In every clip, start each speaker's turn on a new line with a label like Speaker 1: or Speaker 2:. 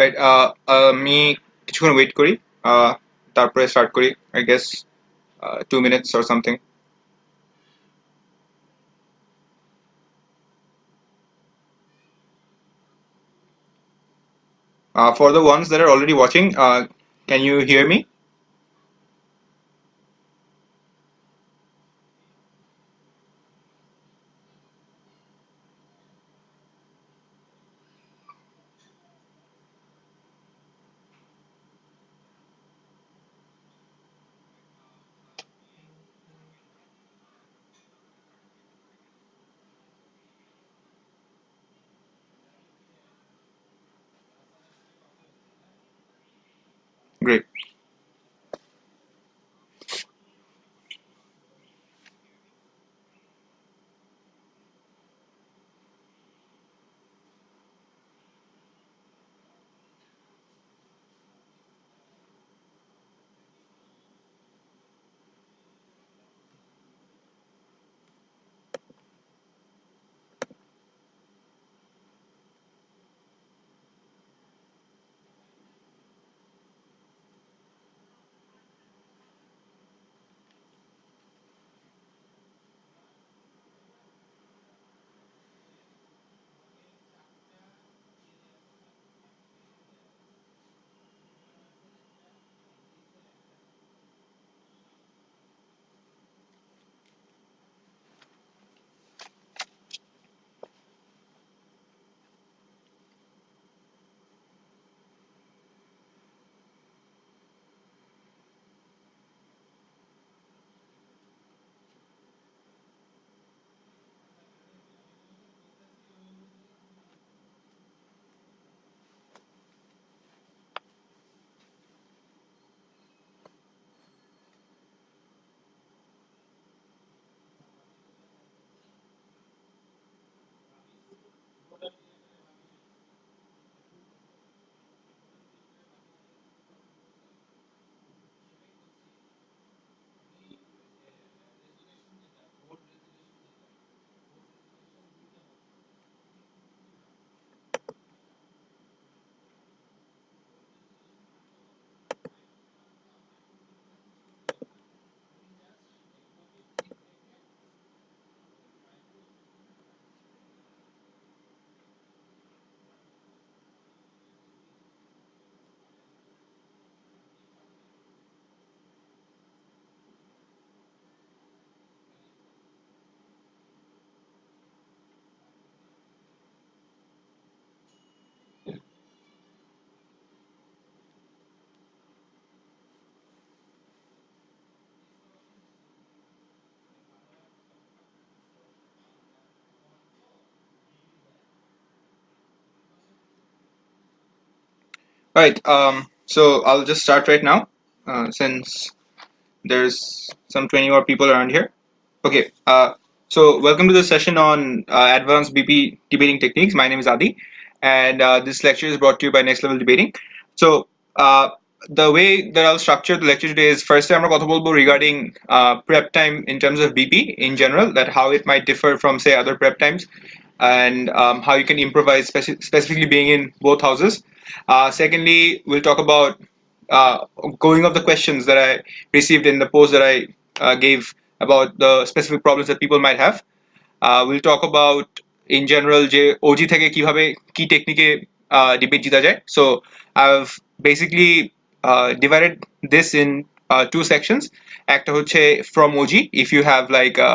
Speaker 1: Right, আমি কিছুক্ষণ wait করি, তারপরে স্টার্ট করি, I guess 2 minutes or something. For the ones that are already watching, can you hear me? Great. All right, so I'll just start right now, since there's some 20 more people around here. Okay, so welcome to the session on advanced BP debating techniques. My name is Adi, and this lecture is brought to you by Next Level Debating. So, the way that I'll structure the lecture today is, first আমরা কথা বলবো regarding prep time in terms of BP in general, that how it might differ from, say, other prep times, and how you can improvise, specifically being in both houses. Secondly, we'll talk about uh, going of the questions that I received in the post that I gave about the specific problems that people might have. We'll talk about in general যে OG থেকে কিভাবে কি টেকনিকে debate জিতা যায়. So I've basically divided this in two sections. একটা হচ্ছে from OG, if you have like a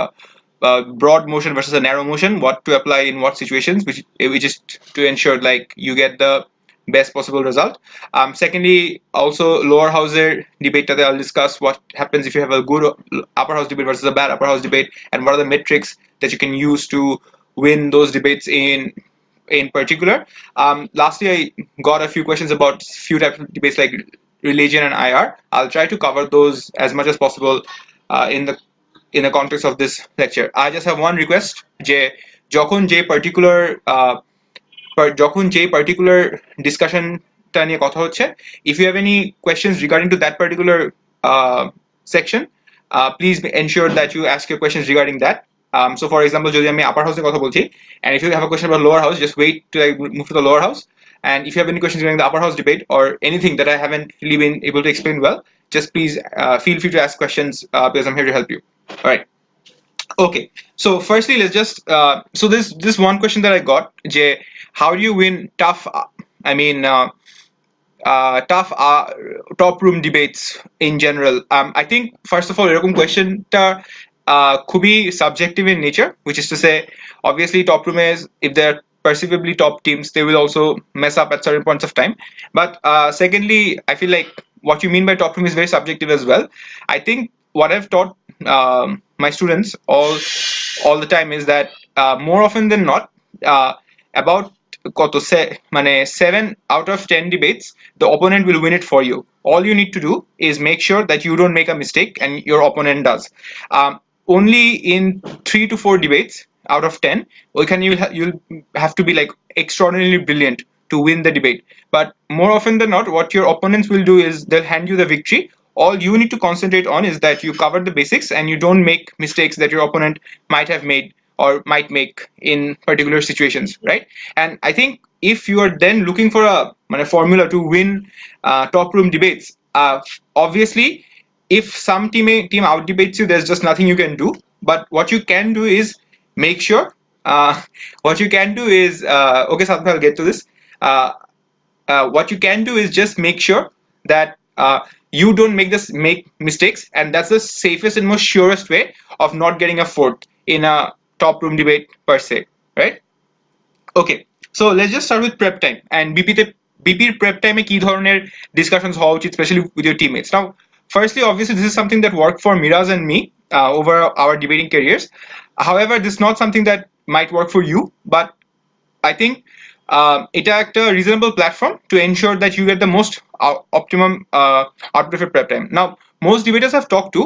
Speaker 1: broad motion versus a narrow motion, what to apply in what situations, which is to ensure like you get the best possible result. Secondly, also lower house debate that I'll discuss what happens if you have a good upper house debate versus a bad upper house debate, and what are the metrics that you can use to win those debates in particular. Lastly, I got a few questions about few types of debates like religion and IR. I'll try to cover those as much as possible in the context of this lecture. I just have one request, যে যখন যে particular যখন যে particular discussionটা নিয়ে কথা হচ্ছে, if you have any questions regarding to that particular section, please ensure that you ask your questions regarding that. So for example, যদি আমি upper house এর কথা বলছি, and if you have a question about lower house, just wait till I move to the lower house, And if you have any questions during the upper house debate or anything that I haven't really been able to explain well, just please feel free to ask questions because I'm here to help you. All right. Okay. So firstly, let's just so this one question that I got, Jay, how do you win tough? I mean. Tough top room debates in general. I think first of all, এরকম questionটা খুবই subjective in nature, which is to say, obviously top room is if they're perceivably top teams, they will also mess up at certain points of time. But secondly, I feel like what you mean by top room is very subjective as well. I think what I've taught my students all the time is that more often than not, about কত মানে 7 out of 10 debates the opponent will win it for you. All you need to do is make sure that you don't make a mistake and your opponent does. Only in 3 to 4 debates out of 10 you'll have to be like extraordinarily brilliant to win the debate, but more often than not what your opponents will do is they'll hand you the victory. All you need to concentrate on is that you cover the basics and you don't make mistakes that your opponent might have made or might make in particular situations, right? And I think if you are then looking for a formula to win top room debates, obviously if some team out debates you, there's just nothing you can do. But what you can do is make sure what you can do is okay, Sadhbhai, I'll get to this. What you can do is just make sure that you don't make mistakes, and that's the safest and most surest way of not getting a fourth in a top room debate per se, right? Okay, so let's just start with prep time and BP prep time কি ধরনের discussions হওয়া উচিত, especially with your teammates. Now, firstly, obviously, this is something that worked for Miraz and me over our debating careers. However, this is not something that might work for you, but I think এটা একটা reasonable platform to ensure that you get the most optimum output of your prep time. Now, most debaters I've talked to,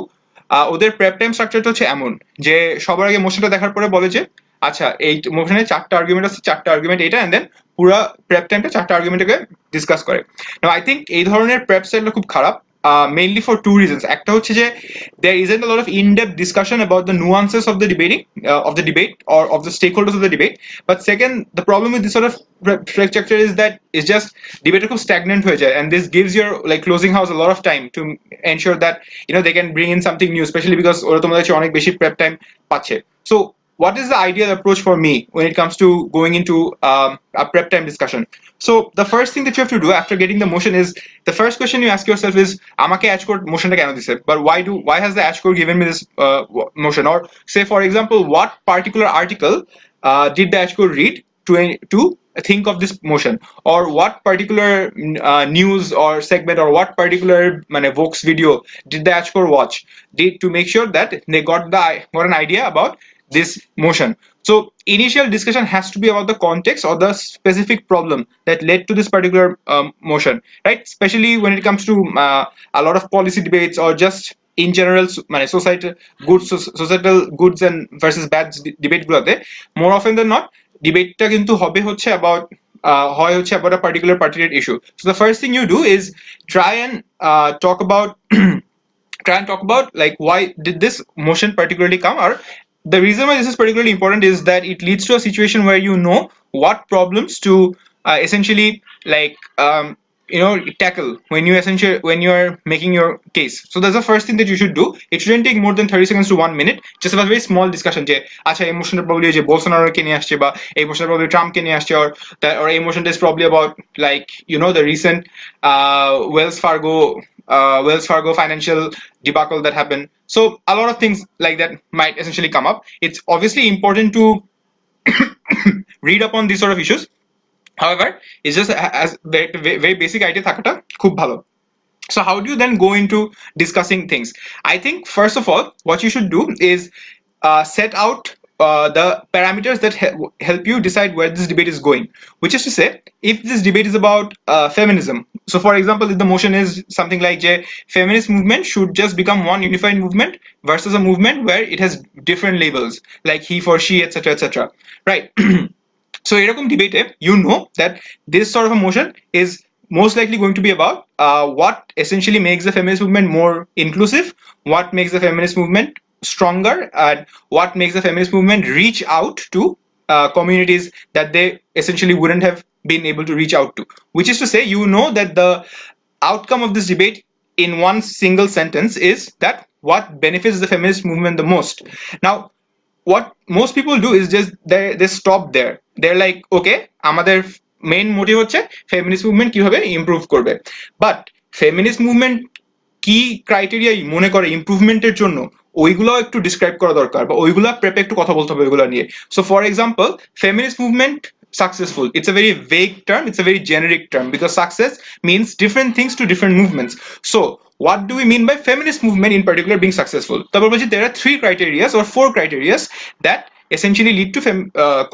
Speaker 1: ওদের prep time স্ট্রাকচারটা হচ্ছে এমন যে সবার আগে মোশনটা দেখার পরে বলে যে আচ্ছা এই মোশনে 4টা আর্গুমেন্ট আছে, 4টা আর্গুমেন্ট এটা, এন্ড দেন পুরো প্রেপ টাইমটা 4টা আর্গুমেন্টকে ডিসকাস করে। নাও আই থিংক এই ধরনের প্রেপ স্টাইলটা খুব খারাপ, mainly for two reasons. একটা হচ্ছে যে there isn't a lot of in-depth discussion about the nuances of the debating of the debate or of the stakeholders of the debate. But second, the problem with this sort of structure is that it's just debate খুব stagnant হয়ে যায়, and this gives your like closing house a lot of time to ensure that they can bring in something new, especially because ওরা তোমাদের কাছে অনেক বেশি prep time পাচ্ছে. So what is the ideal approach for me when it comes to going into a prep time discussion? So the first thing that you have to do after getting the motion is, the first question you ask yourself is, amake H-code motion ta keno dise, but why has the H-code given me this motion? Or say for example, what particular article did the H-code read to think of this motion, or what particular news or segment or what particular Vox video did the H-code watch to make sure that they got an idea about this motion. So initial discussion has to be about the context or the specific problem that led to this particular motion, right? Especially when it comes to a lot of policy debates or just in general societal goods and versus bad debate গুলোতে, more often than not debateটা কিন্তু হবে হচ্ছে about a particular pertinent issue. So the first thing you do is try and talk about like why did this motion particularly come, or the reason why this is particularly important is that it leads to a situation where you know what problems to essentially like tackle when you are making your case. So that's the first thing that you should do. It shouldn't take more than 30 seconds to 1 minute, just a very small discussion je acha emotion probably je Bolsonaro ke niye asche ba emotion probably Trump ke niye asche, or emotion is probably about like the recent Wells Fargo financial debacle that happened. So a lot of things like that might essentially come up. It's obviously important to read up on these sort of issues. However, it's just as very basic idea থাকাটা খুব ভালো. So how do you then go into discussing things? I think first of all, what you should do is set out the parameters that help you decide where this debate is going, which is to say, if this debate is about feminism, so for example, if the motion is something like feminist movement should just become one unified movement versus a movement where it has different labels like he for she, etc., etc., right? So এরকম debate, you know that this sort of a motion is most likely going to be about what essentially makes the feminist movement more inclusive, what makes the feminist movement stronger, and what makes the feminist movement reach out to communities that they essentially wouldn't have been able to reach out to, which is to say, you know that the outcome of this debate in one single sentence is that what benefits the feminist movement the most. Now, what most people do is just they stop there. They're like, okay, আমাদের main motive হচ্ছে feminist movement কিভাবে improve করবে, but feminist movement কি criteria মনে করে ইমপ্রুভমেন্টের জন্য ওইগুলো একটু ডিসক্রাইব করা দরকার, বা ওইগুলা প্রেপে একটু কথা বলতে হবে ওইগুলো নিয়ে। So for example, feminist movement successful, it's a very vague term, it's a very generic term, because success means different things to different movements. So what do we mean by feminist movement in particular being successful? There are 3 criteria or 4 criteria that essentially lead to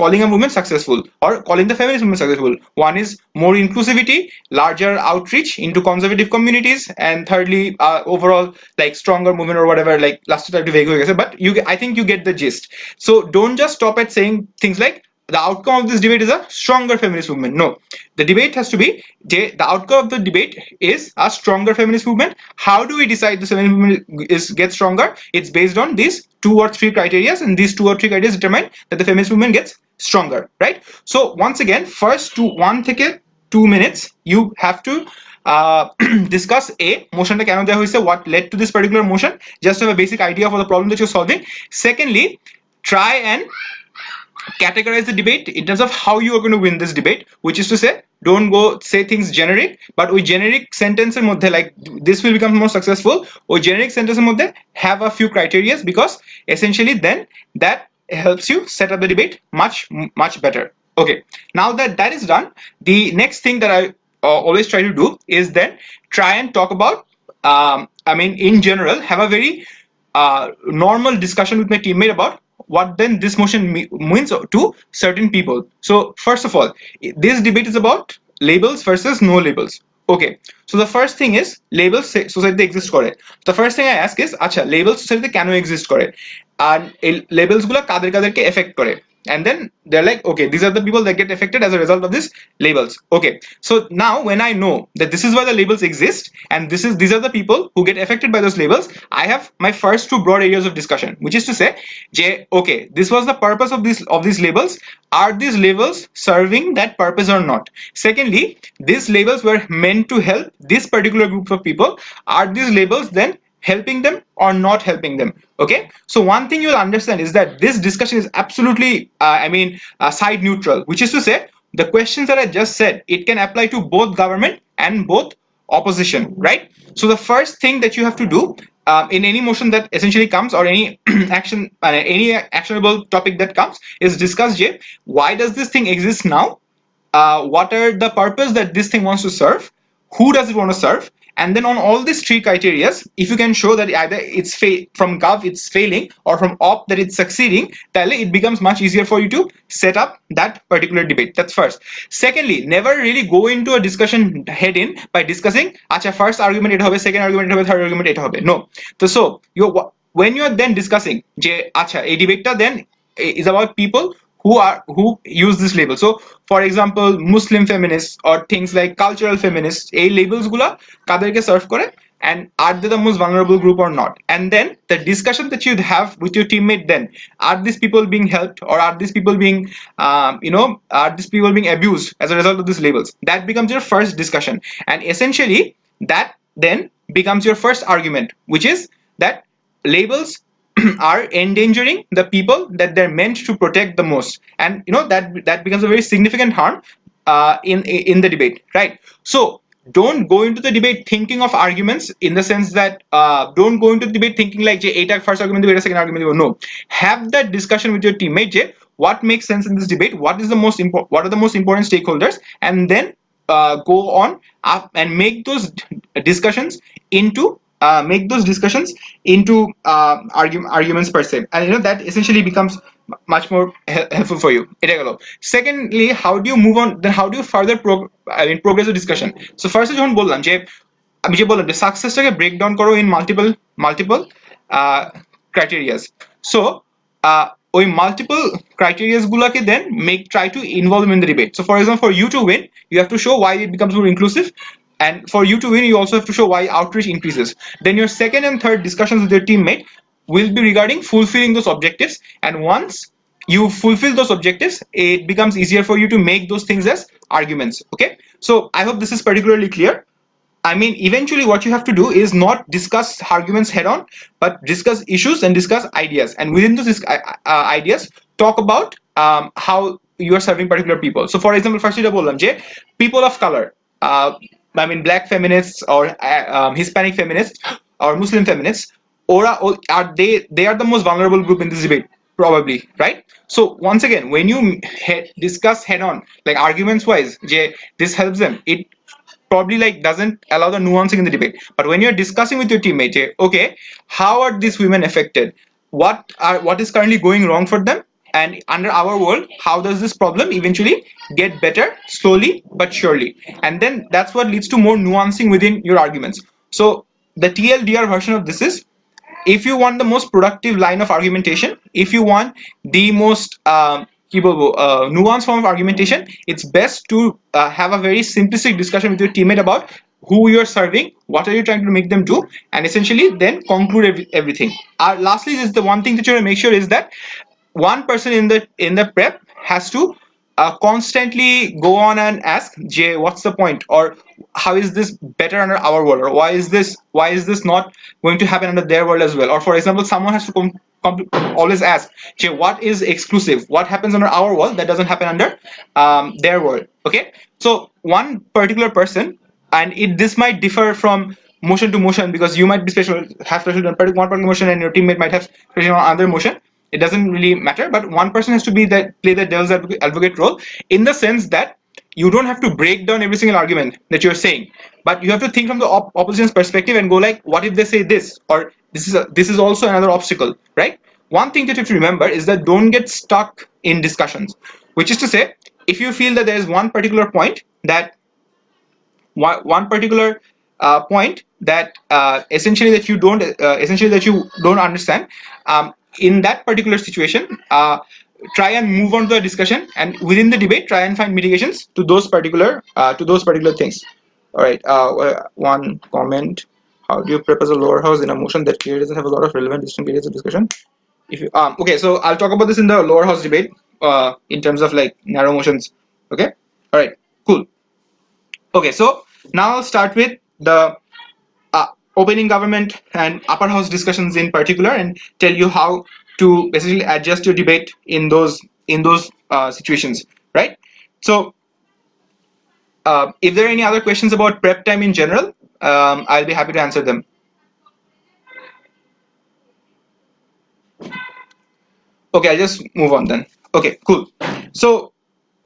Speaker 1: calling a movement successful or calling the feminist movement successful. One is more inclusivity, larger outreach into conservative communities, and thirdly overall like stronger movement or whatever, like last time to vague, but I think you get the gist. So don't just stop at saying things like the outcome of this debate is a stronger feminist movement. No, the debate has to be, the outcome of the debate is a stronger feminist movement. How do we decide the feminist movement gets stronger? It's based on these 2 or 3 criteria, and these 2 or 3 criteria determine that the feminist movement gets stronger, right? So once again, first 1 থেকে 2 minutes you have to discuss a motion ta keno deya hoyse, what led to this particular motion, just have a basic idea for the problem that you're solving. Secondly, try and categorize the debate in terms of how you are going to win this debate, which is to say, don't go say things generic, but with generic sentence er moddhe, like this will become more successful, or generic sentence er moddhe have a few criteria, because essentially then that helps you set up the debate much better. Okay, now that that is done, the next thing that I always try to do is then try and talk about I mean in general have a very normal discussion with my teammate about what then this motion means to certain people. So first of all, this debate is about labels versus no labels. Okay, so the first thing is labels society exist করে. The first thing I ask is, acha labels society কেন exist করে, আর এই labels গুলো কাদের কাদেরকে affect করে, and then they're like, okay, these are the people that get affected as a result of these labels. Okay, so now when I know that this is why the labels exist, and these are the people who get affected by those labels, I have my first 2 broad areas of discussion, which is to say, okay, this was the purpose of these labels. Are these labels serving that purpose or not? Secondly, these labels were meant to help this particular group of people. Are these labels then helping them or not helping them? Okay, so one thing you'll understand is that this discussion is absolutely side neutral, which is to say, the questions that I just said, it can apply to both government and both opposition, right? So the first thing that you have to do in any motion that essentially comes, or any any actionable topic that comes, is discuss why does this thing exist now, what are the purpose that this thing wants to serve, who does it want to serve, and then on all these 3 criteria, if you can show that either it's from gov it's failing, or from op that it's succeeding, then it becomes much easier for you to set up that particular debate. That's first. Secondly, never really go into a discussion head in by discussing acha first argument eta hobe, second argument eta hobe, third argument eta hobe. No, so when you are then discussing je acha ei debate ta then is about people who use this label. So for example, Muslim feminists or things like cultural feminists, a labels gula kaderke serve kore, and are they the most vulnerable group or not? And then the discussion that you have with your teammate, then are these people being helped, or are these people being are these people being abused as a result of these labels? That becomes your first discussion, and essentially that then becomes your first argument, which is that labels are endangering the people that they're meant to protect the most, and that becomes a very significant harm in the debate, right? So don't go into the debate thinking of arguments in the sense that don't go into the debate thinking like eta first argument dibo, second argument dibo. No, have that discussion with your teammate what makes sense in this debate, what are the most important stakeholders, and then go on up and make those discussions into arguments per se, and that essentially becomes much more helpful for you. Secondly, how do you move on, then how do you further progress the discussion? So first যখন বললাম যে সাকসেসটাকে break down করো in multiple criteria. So ওই multiple criteria গুলোকে then try to involve them in the debate. So for example, for you to win, you have to show why it becomes more inclusive, and for you to win, you also have to show why outreach increases. Then your second and third discussions with your teammate will be regarding fulfilling those objectives, and once you fulfill those objectives, it becomes easier for you to make those things as arguments. Okay, so I hope this is particularly clear. I mean, eventually what you have to do is not discuss arguments head on, but discuss issues and discuss ideas. And within those ideas, talk about how you are serving particular people. So for example, first বললাম যে people of color, I mean black feminists or Hispanic feminists or Muslim feminists, are they are the most vulnerable group in this debate, probably, right? So once again, when you discuss head on, like arguments wise, this helps them, it probably like doesn't allow the nuancing in the debate. But when you're discussing with your teammate, okay, how are these women affected, what is currently going wrong for them, and under our world, how does this problem eventually get better, slowly but surely? And then that's what leads to more nuancing within your arguments. So the TLDR version of this is, if you want the most productive line of argumentation, if you want the most nuanced form of argumentation, it's best to have a very simplistic discussion with your teammate about who you're serving, what are you trying to make them do, and essentially then conclude everything. Lastly, is the one thing that you want to make sure is that one person in the prep has to constantly go on and ask, Jay, what's the point, or how is this better under our world, or why is this not going to happen under their world as well? Or for example, someone has to always ask, Jay, what is exclusive, what happens under our world that doesn't happen under their world? Okay, so one particular person, and this might differ from motion to motion, because you might be have special on one particular motion and your teammate might have special on another motion. It doesn't really matter, but one person has to be play the devil's advocate role, in the sense that you don't have to break down every single argument that you're saying, but you have to think from the opposition's perspective and go like, what if they say this, or this is also another obstacle, right? One thing that you have to remember is that don't get stuck in discussions, which is to say, if you feel that there is one particular point that essentially that you don't understand, in that particular situation, try and move on to the discussion, and within the debate try and find mitigations to those particular things. All right, one comment: how do you prep as a lower house in a motion that clearly doesn't have a lot of relevant distinct areas of discussion? If you okay, so I'll talk about this in the lower house debate in terms of like narrow motions. Okay, all right, cool. Okay, so now I'll start with the opening government and upper house discussions in particular, and tell you how to basically adjust your debate in those situations, right? So if there are any other questions about prep time in general, I'll be happy to answer them. Okay, I'll just move on then. Okay, cool. So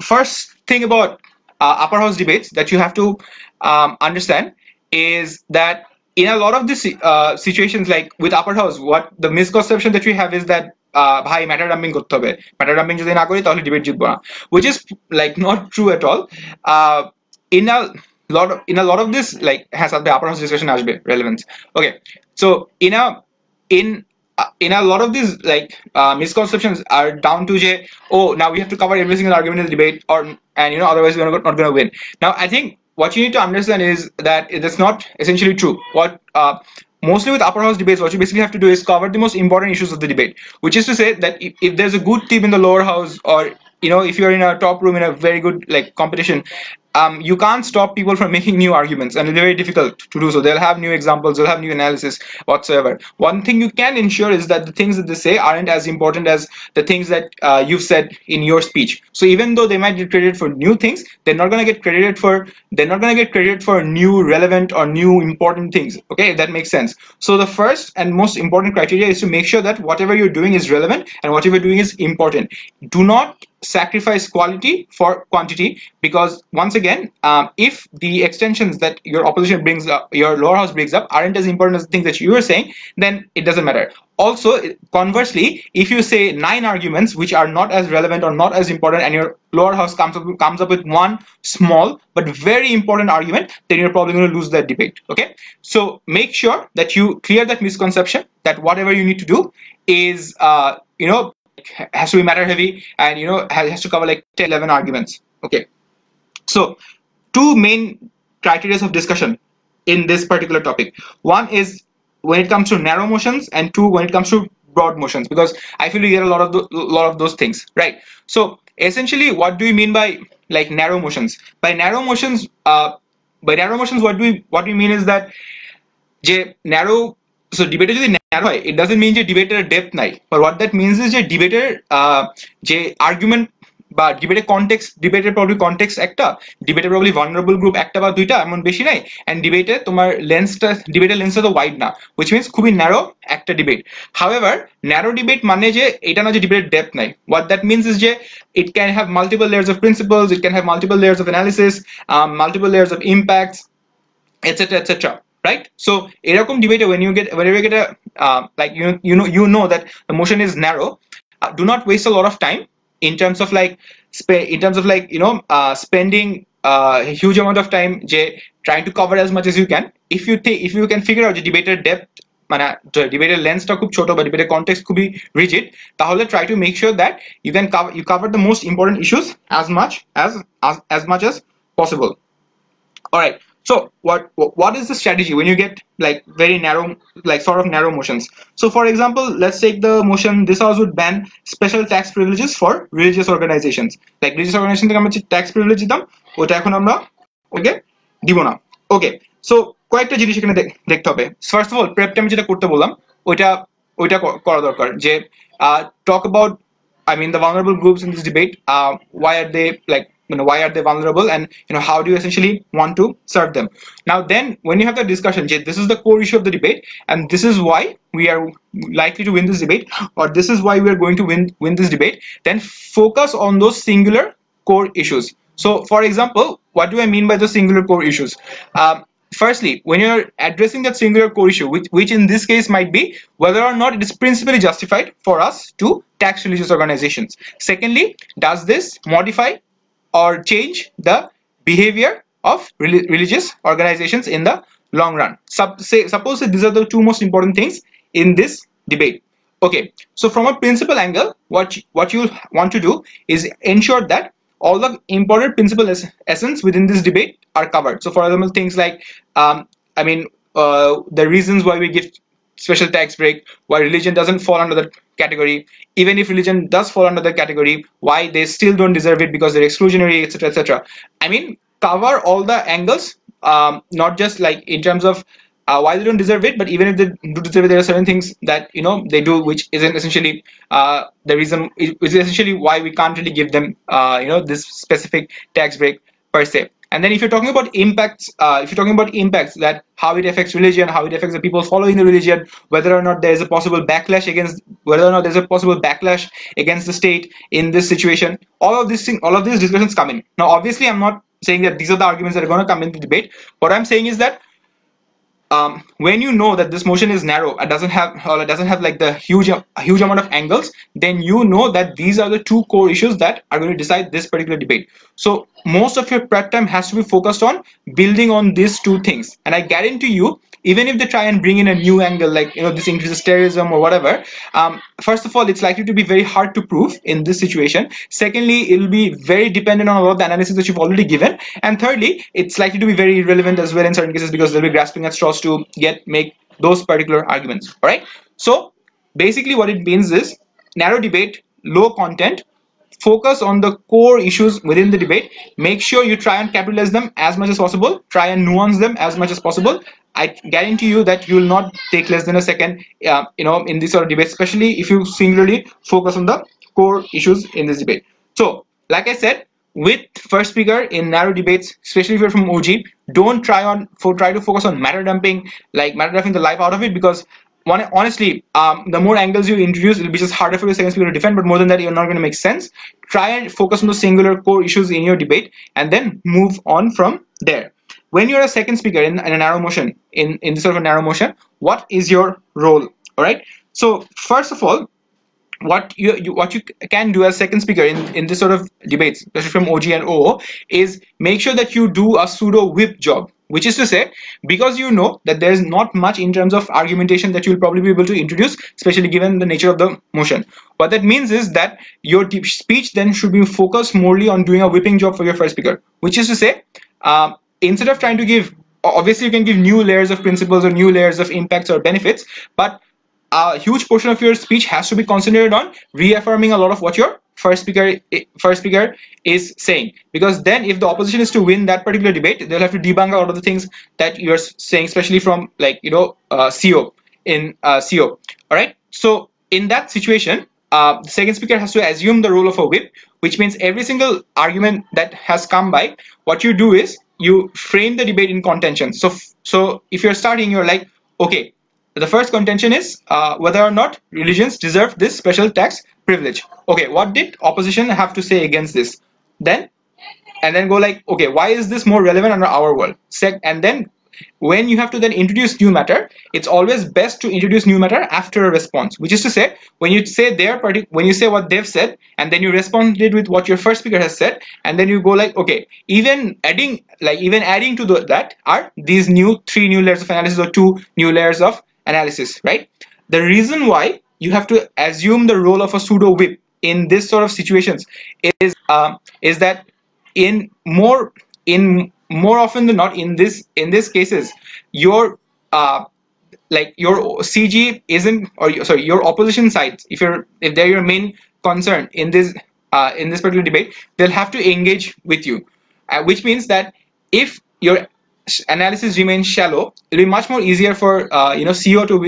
Speaker 1: first thing about upper house debates that you have to understand is that in a lot of these situations, like with upper house, what the misconception that we have is that bhai matter dumping korte hobe, matter dumping jodi na kori tahole debate jitbo na, which is like not true at all. In a lot of this, like has the upper house discussion ashbe relevance. Okay, so in a lot of these like misconceptions are down to oh, now we have to cover every single argument in the debate, and otherwise we're not going to win. Now I think what you need to understand is that that's not essentially true. What mostly with upper house debates, what you basically have to do is cover the most important issues of the debate, which is to say that if there's a good team in the lower house, or if you're in a top room in a very good like competition, you can't stop people from making new arguments, and it's very difficult to do so. They'll have new examples, they'll have new analysis whatsoever. One thing you can ensure is that the things that they say aren't as important as the things that you've said in your speech. So even though they might get credited for new things, they're not going to get credited for new relevant or new important things. Okay, if that makes sense. So the first and most important criteria is to make sure that whatever you're doing is relevant and whatever you're doing is important. Do not sacrifice quality for quantity, because once again, if the extensions that your opposition brings up, your lower house brings up, aren't as important as the things that you are saying, then it doesn't matter. Also, conversely, if you say 9 arguments which are not as relevant or not as important, and your lower house comes up with one small but very important argument, then you're probably going to lose that debate. Okay, so make sure that you clear that misconception that whatever you need to do is has to be matter heavy, and has to cover like 10-11 arguments. Okay, so 2 main criteria of discussion in this particular topic. One is when it comes to narrow motions, and 2 when it comes to broad motions, because I feel we get a lot of those things, right? So essentially, what do we mean by like narrow motions? By narrow motions, what we mean is that যে narrow, so debate যদি narrow হয়, it doesn't mean যে ডিবেটের depth নাই, but what that means is যে ডিবেটের যে argument বা ডিবেটের probably context একটা, ডিবেটের probably vulnerable group একটা বা দুইটা, এমন বেশি নাই, এন্ড ডিবেটের লেন্সটা তো ওয়াইড না, which means খুবই ন্যারো একটা ডিবেট। However, ন্যারো ডিবেট মানে যে এটা না যে ডিবেটের ডেপথ নাই, what that means is যে it can have multiple layers of principles, it can have multiple layers of analysis, multiple layers of impacts, etc. Right? So এরকম debate whenever you get a like you know that the motion is narrow, do not waste a lot of time in terms of like spending a huge amount of time trying to cover as much as you can. If you can figure out the debater depth, মানে ডিবেটের লেন্সটা খুব ছোট বা ডিবেটের context খুবই rigid, তাহলে try to make sure that you cover the most important issues as much as possible. All right. So what is the strategy when you get like very narrow, like sort of narrow motions? So for example, let's take the motion, this house would ban special tax privileges for religious organizations. Like religious organizations থেকে আমরা tax privilege দিতাম, ওটা এখন আমরা ওকে দিব না। ওকে, so কয়েকটা জিনিস এখানে দেখতে হবে। ফার্স্ট অফ অল, প্রেপটা আমি যেটা করতে বললাম ওইটা করা দরকার, যে talk about, I mean, the vulnerable groups in this debate. Why are they like, why are they vulnerable, and how do you essentially want to serve them? Now then, when you have the discussion, this is the core issue of the debate, and this is why we are likely to win this debate, or this is why we are going to win this debate, then focus on those singular core issues. So for example, what do I mean by the singular core issues? Firstly, when you're addressing that singular core issue, which in this case might be whether or not it is principally justified for us to tax religious organizations. Secondly, does this modify or change the behavior of religious organizations in the long run? Suppose that these are the two most important things in this debate. Okay, so from a principle angle, what you want to do is ensure that all the important principle essence within this debate are covered. So for example, things like the reasons why we give special tax break, why religion doesn't fall under that category, even if religion does fall under that category, why they still don't deserve it because they're exclusionary, etc. I mean, cover all the angles, not just like in terms of why they don't deserve it, but even if they do deserve it, there are certain things that they do which isn't essentially the reason, which is essentially why we can't really give them this specific tax break per se. And then if you're talking about impacts, that how it affects religion, how it affects the people following the religion, whether or not there is a possible backlash against the state in this situation, all of these discussions come in. Now obviously I'm not saying that these are the arguments that are going to come into the debate. What I'm saying is that when you know that this motion is narrow, it doesn't have like the huge amount of angles, then you know that these are the two core issues that are going to decide this particular debate. So most of your prep time has to be focused on building on these two things, and I guarantee you, even if they try and bring in a new angle like this increases terrorism or whatever, first of all, it's likely to be very hard to prove in this situation. Secondly, it will be very dependent on a lot of the analysis that you've already given, and thirdly, it's likely to be very irrelevant as well in certain cases, because they'll be grasping at straws to make those particular arguments. All right, so basically what it means is narrow debate, low content, focus on the core issues within the debate, make sure you try and capitalize them as much as possible, try and nuance them as much as possible. I guarantee you that you will not take less than a second in this sort of debate, especially if you singularly focus on the core issues in this debate. So like I said, with first speaker in narrow debates, especially if you're from OG, don't try to focus on matter dumping the life out of it, because honestly, the more angles you introduce, it'll be just harder for your second speaker to defend, but more than that, you're not going to make sense. Try and focus on the singular core issues in your debate and then move on from there. When you're a second speaker in a narrow motion, in this sort of a narrow motion, what is your role? All right, so first of all, what you can do as second speaker in this sort of debates, especially from OG and OO, is make sure that you do a pseudo whip job, which is to say, because you know that there is not much in terms of argumentation that you'll probably be able to introduce, especially given the nature of the motion. What that means is that your speech then should be focused morely on doing a whipping job for your first speaker, which is to say, instead of trying to give, obviously you can give new layers of principles or new layers of impacts or benefits, but a huge portion of your speech has to be concentrated on reaffirming a lot of what your first speaker is saying, because then if the opposition is to win that particular debate, they'll have to debunk a lot of the things that you're saying, especially from like CO in CO. All right, so in that situation, the second speaker has to assume the role of a whip, which means every single argument that has come by, what you do is you frame the debate in contention. So if you're starting, you're like, okay, the first contention is whether or not religions deserve this special tax privilege. Okay, what did opposition have to say against this? Then and then go like, okay, why is this more relevant under our world? And then when you have to then introduce new matter, it's always best to introduce new matter after a response, which is to say, when you say when you say what they've said, and then you responded with what your first speaker has said, and then you go like, okay, even adding to that are these three new layers of analysis, or two new layers of analysis, right? The reason why you have to assume the role of a pseudo whip in this sort of situations is that in more often than not, in this cases, your your CG isn't, or sorry, your opposition sides, if they're your main concern in this particular debate, they'll have to engage with you, which means that if your analysis remains shallow, it'll be much more easier for CO to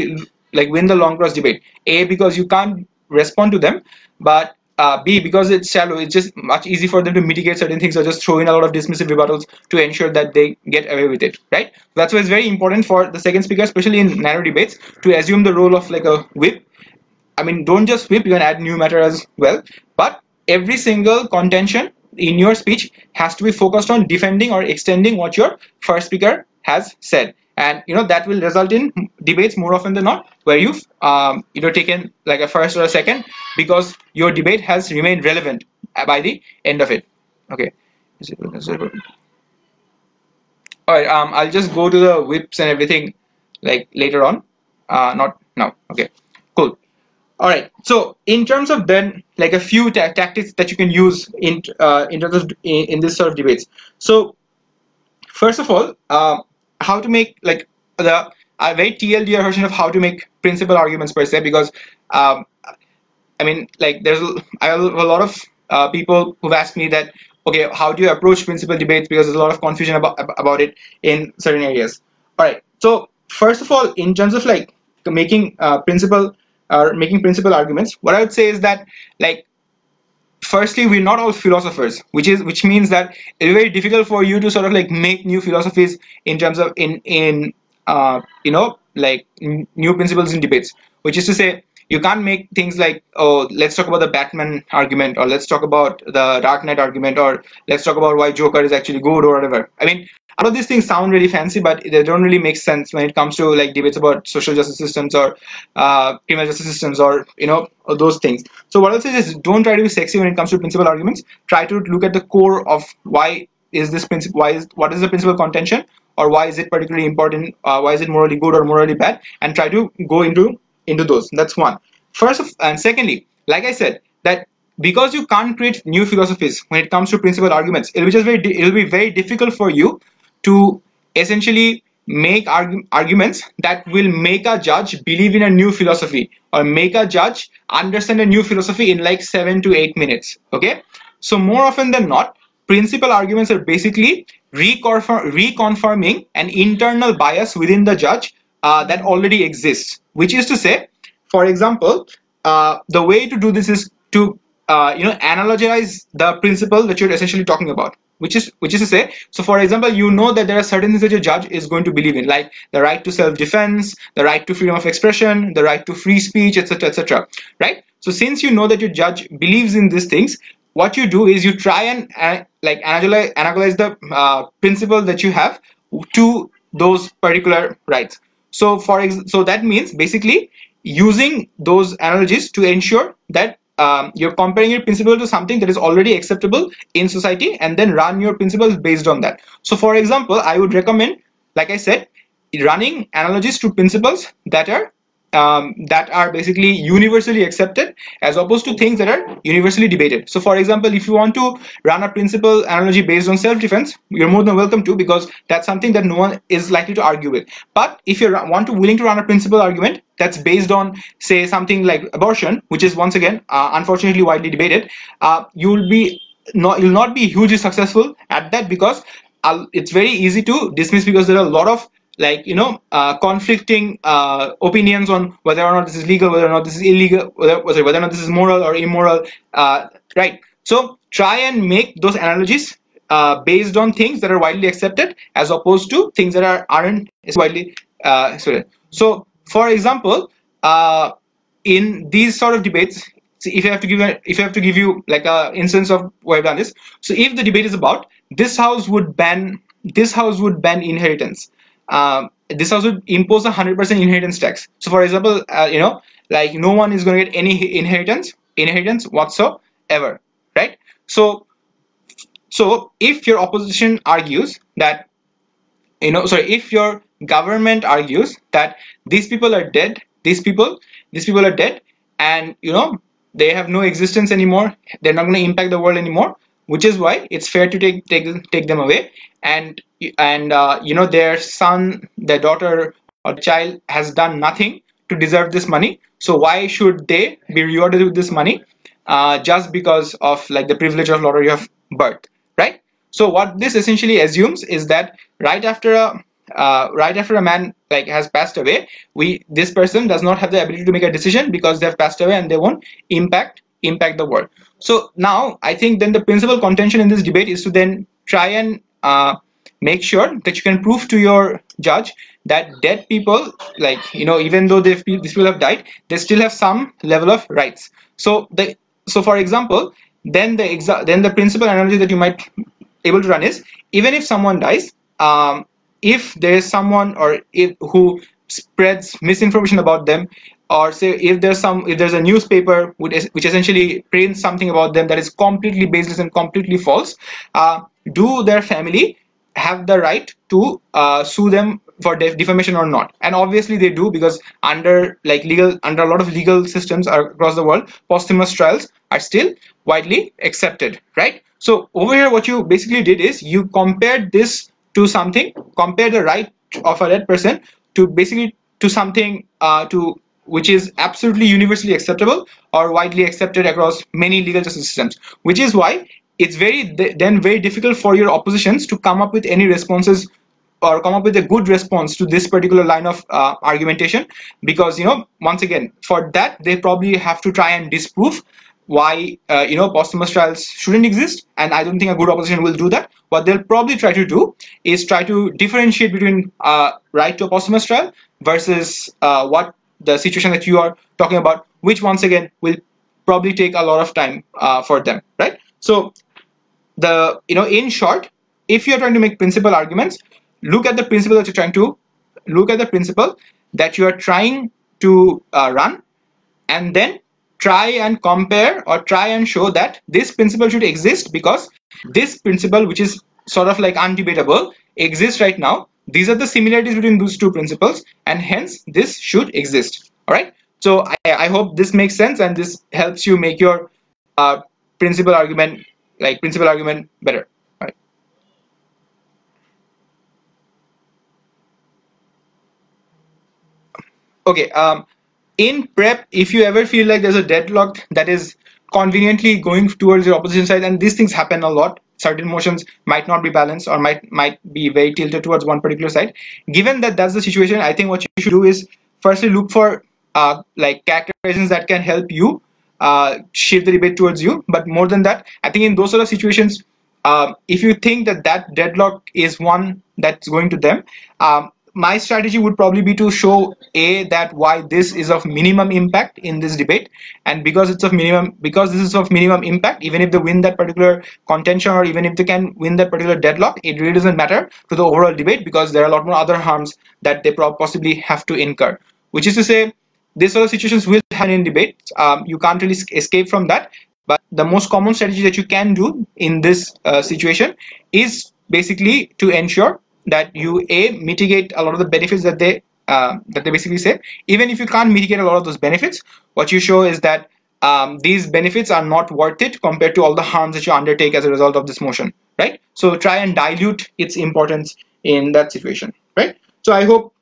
Speaker 1: win the long cross debate. A, because you can't respond to them, but B, because it's shallow, it's just much easier for them to mitigate certain things, or just throw in a lot of dismissive rebuttals to ensure that they get away with it, right? That's why it's very important for the second speaker, especially in narrow debates, to assume the role of like a whip. I mean, don't just whip, you can add new matter as well, but every single contention in your speech has to be focused on defending or extending what your first speaker has said. And that will result in debates more often than not where you've taken like a first or a second, because your debate has remained relevant by the end of it. Okay. All right. I'll just go to the whips and everything like later on. Not now. Okay. Cool. All right. So in terms of then like a few tactics that you can use in terms of in this sort of debates. So first of all, how to make like a very TLDR version of how to make principal arguments per se, because I mean, like I have a lot of people who've asked me that, okay, how do you approach principal debates, because there's a lot of confusion about it in certain areas. All right. So first of all, in terms of like making principal arguments, what I would say is that, like, firstly, we're not all philosophers, which means that it's very difficult for you to sort of like make new philosophies in terms of new principles in debates, which is to say, you can't make things like, oh, let's talk about the Batman argument, or let's talk about the Dark Knight argument, or let's talk about why Joker is actually good, or whatever. I mean, all of these things sound really fancy, but they don't really make sense when it comes to like debates about social justice systems, or criminal justice systems, or those things. So what I'll say is, don't try to be sexy when it comes to principal arguments. Try to look at the core of what is the principal contention, or why is it particularly important, why is it morally good or morally bad, and try to go into those. That's one. First, and secondly, like I said, that because you can't create new philosophies when it comes to principal arguments, it'll be very difficult for you to essentially make arguments that will make a judge believe in a new philosophy, or make a judge understand a new philosophy in like 7 to 8 minutes. Okay, so more often than not, principal arguments are basically reconfirming an internal bias within the judge that already exists. Which is to say, for example, the way to do this is to analogize the principle that you're essentially talking about. Which is to say, so for example, that there are certain things that your judge is going to believe in, like the right to self-defense, the right to freedom of expression, the right to free speech, etc., etc. Right? So since you know that your judge believes in these things, what you do is you try and analogize the principle that you have to those particular rights. So that means basically using those analogies to ensure that you're comparing your principle to something that is already acceptable in society, and then run your principles based on that. So for example, I would recommend, like I said, running analogies to principles that are that are basically universally accepted as opposed to things that are universally debated. So for example, if you want to run a principle analogy based on self-defense, you're more than welcome to, because that's something that no one is likely to argue with. But if you willing to run a principle argument that's based on, say, something like abortion, which is once again unfortunately widely debated, you'll not be hugely successful at that, because it's very easy to dismiss, because there are a lot of conflicting opinions on whether or not this is legal, whether or not this is illegal, whether or not this is moral or immoral, right? So try and make those analogies based on things that are widely accepted as opposed to things that aren't widely accepted. So for example, in these sort of debates, if I have to give you like a instance of where I've done this. So if the debate is about this house would ban inheritance, this house would impose 100% inheritance tax. So for example, like no one is going to get any inheritance whatsoever, right? So if your opposition argues that, if your government argues that these people are dead, and they have no existence anymore, they're not going to impact the world anymore, which is why it's fair to take them away, and their son, their daughter, or child has done nothing to deserve this money, so why should they be rewarded with this money just because of like the privilege of lottery of birth, right? So what this essentially assumes is that right after a man like has passed away, this person does not have the ability to make a decision because they have passed away and they won't impact the world. So now I think then the principal contention in this debate is to then try and make sure that you can prove to your judge that dead people, like even though these people have died, they still have some level of rights. So for example, then the principal analogy that you might able to run is, even if someone dies, if there is someone who spreads misinformation about them, or say if there's a newspaper which essentially prints something about them that is completely baseless and completely false, do their family have the right to sue them for defamation or not? And obviously they do, because under a lot of legal systems across the world, posthumous trials are still widely accepted, right? So over here what you basically did is you compared this to something, compare the right of a dead person to something which is absolutely universally acceptable or widely accepted across many legal justice systems, which is why it's very difficult for your oppositions to come up with any responses or come up with a good response to this particular line of argumentation, because once again, for that they probably have to try and disprove why posthumous trials shouldn't exist, and I don't think a good opposition will do that. What they'll probably try to do is try to differentiate between right to a posthumous trial versus what the situation that you are talking about, which once again will probably take a lot of time for them, right? So in short, if you're trying to make principal arguments, look at the principle that you are trying to run, and then try and compare or try and show that this principle should exist because this principle, which is sort of like undebatable, exists right now. These are the similarities between those two principles, and hence this should exist. All right. So I hope this makes sense, and this helps you make your principal argument better. All right. Okay. In prep, if you ever feel like there's a deadlock that is conveniently going towards your opposition side, and these things happen a lot, certain motions might not be balanced or might be very tilted towards one particular side. Given that that's the situation, I think what you should do is firstly look for characterizations that can help you shift the debate towards you. But more than that, I think in those sort of situations, if you think that deadlock is one that's going to them, my strategy would probably be to show that why this is of minimum impact in this debate, and because this is of minimum impact, even if they win that particular contention or even if they can win that particular deadlock, it really doesn't matter to the overall debate, because there are a lot more other harms that they possibly have to incur. Which is to say, these sort of situations will happen in debates. You can't really escape from that. But the most common strategy that you can do in this situation is basically to ensure that you mitigate a lot of the benefits that they that they basically say, even if you can't mitigate a lot of those benefits, what you show is that these benefits are not worth it compared to all the harms that you undertake as a result of this motion, right? So try and dilute its importance in that situation, right? So I hope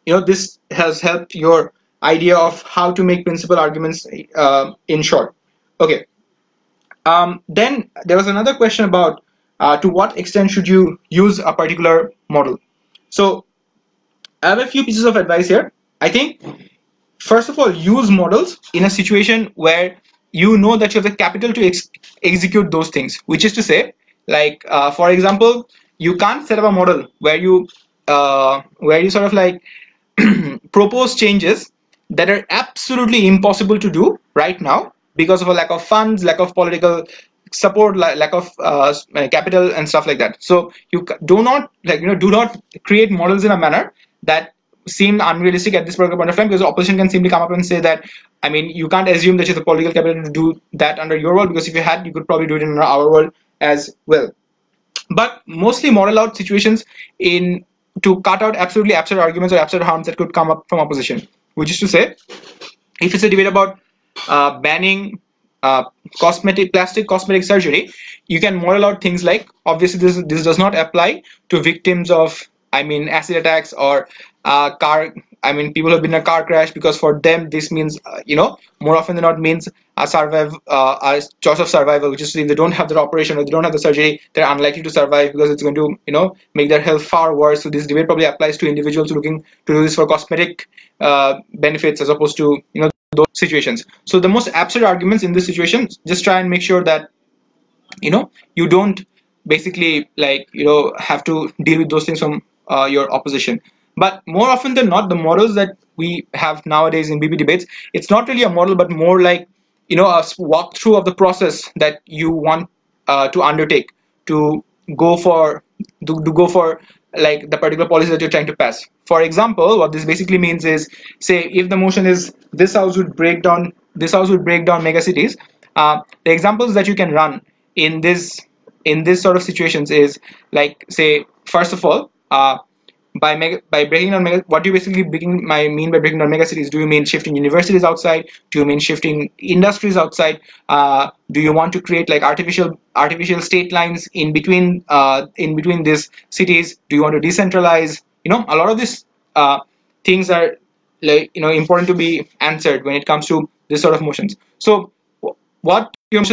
Speaker 1: this has helped your idea of how to make principal arguments in short. Okay. Then there was another question about to what extent should you use a particular model. So I have a few pieces of advice here. I think first of all, use models in a situation where you know that you have the capital to execute those things, which is to say, like for example, you can't set up a model where you sort of like propose changes that are absolutely impossible to do right now because of a lack of funds, lack of political support, lack of capital and stuff like that. So you do not do not create models in a manner that seem unrealistic at this particular point of time, because the opposition can simply come up and say that, I mean, you can't assume that you have the political capital to do that under your world, because if you had, you could probably do it in our world as well. But mostly model out situations in to cut out absolutely absurd arguments or absurd harms that could come up from opposition, which is to say, if it's a debate about banning uh, plastic cosmetic surgery, you can model out things like, obviously this does not apply to victims of, I mean, acid attacks or people who have been in a car crash, because for them this means more often than not means a choice of survival, which is if they don't have their operation or they don't have the surgery, they're unlikely to survive because it's going to make their health far worse. So this debate probably applies to individuals looking to do this for cosmetic benefits as opposed to those situations. So the most absurd arguments in this situation, just try and make sure that you don't basically have to deal with those things from your opposition. But more often than not, the models that we have nowadays in BB debates, it's not really a model but more like a walkthrough of the process that you want to undertake to go for like the particular policy that you're trying to pass. For example, what this basically means is, say if the motion is this house would break down megacities, the examples that you can run in this sort of situations is, like, say, first of all, by breaking down what do you basically mean by breaking down megacities? Do you mean shifting universities outside? Do you mean shifting industries outside? Do you want to create like artificial state lines in between these cities? Do you want to decentralize? A lot of these things are important to be answered when it comes to this sort of motions. So what your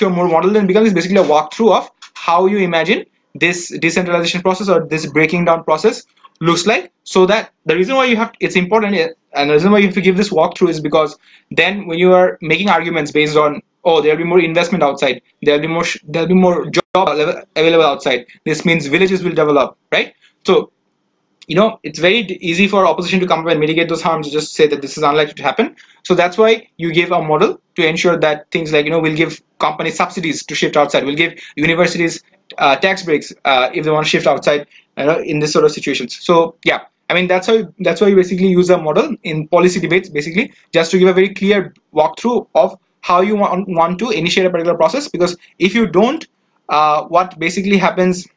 Speaker 1: more model then becomes is basically a walkthrough of how you imagine this decentralization process or this breaking down process looks like. So that the reason why it's important, and the reason why you have to give this walkthrough is because then when you are making arguments based on, oh, there'll be more investment outside, there'll be more job available outside, this means villages will develop, right? So it's very easy for opposition to come up and mitigate those harms, just say that this is unlikely to happen. So that's why you give a model to ensure that things like, we'll give companies subsidies to shift outside, we'll give universities tax breaks if they want to shift outside in this sort of situations. So yeah, I mean, that's why you basically use a model in policy debates, basically just to give a very clear walkthrough of how you want to initiate a particular process. Because if you don't, what basically happens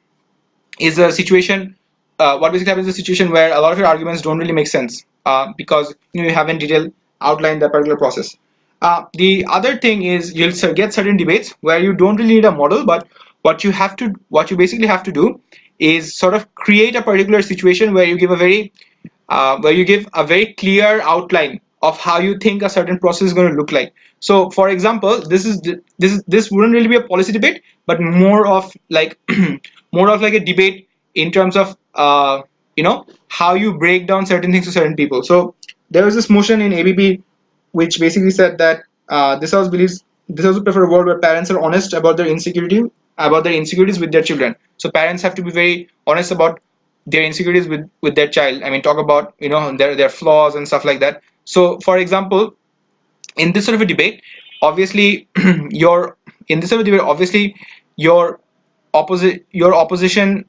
Speaker 1: is a situation where a lot of your arguments don't really make sense because you haven't detailed outlined that particular process. The other thing is, you'll get certain debates where you don't really need a model, but what you basically have to do is sort of create a particular situation where you give a very clear outline of how you think a certain process is going to look like. So for example, this wouldn't really be a policy debate, but more of like a debate in terms of how you break down certain things to certain people. So there was this motion in ABP which basically said that this house would prefer a world where parents are honest about their insecurities with their children. So parents have to be very honest about their insecurities with their child. I mean, talk about their flaws and stuff like that. So for example, in this sort of a debate, obviously your opposition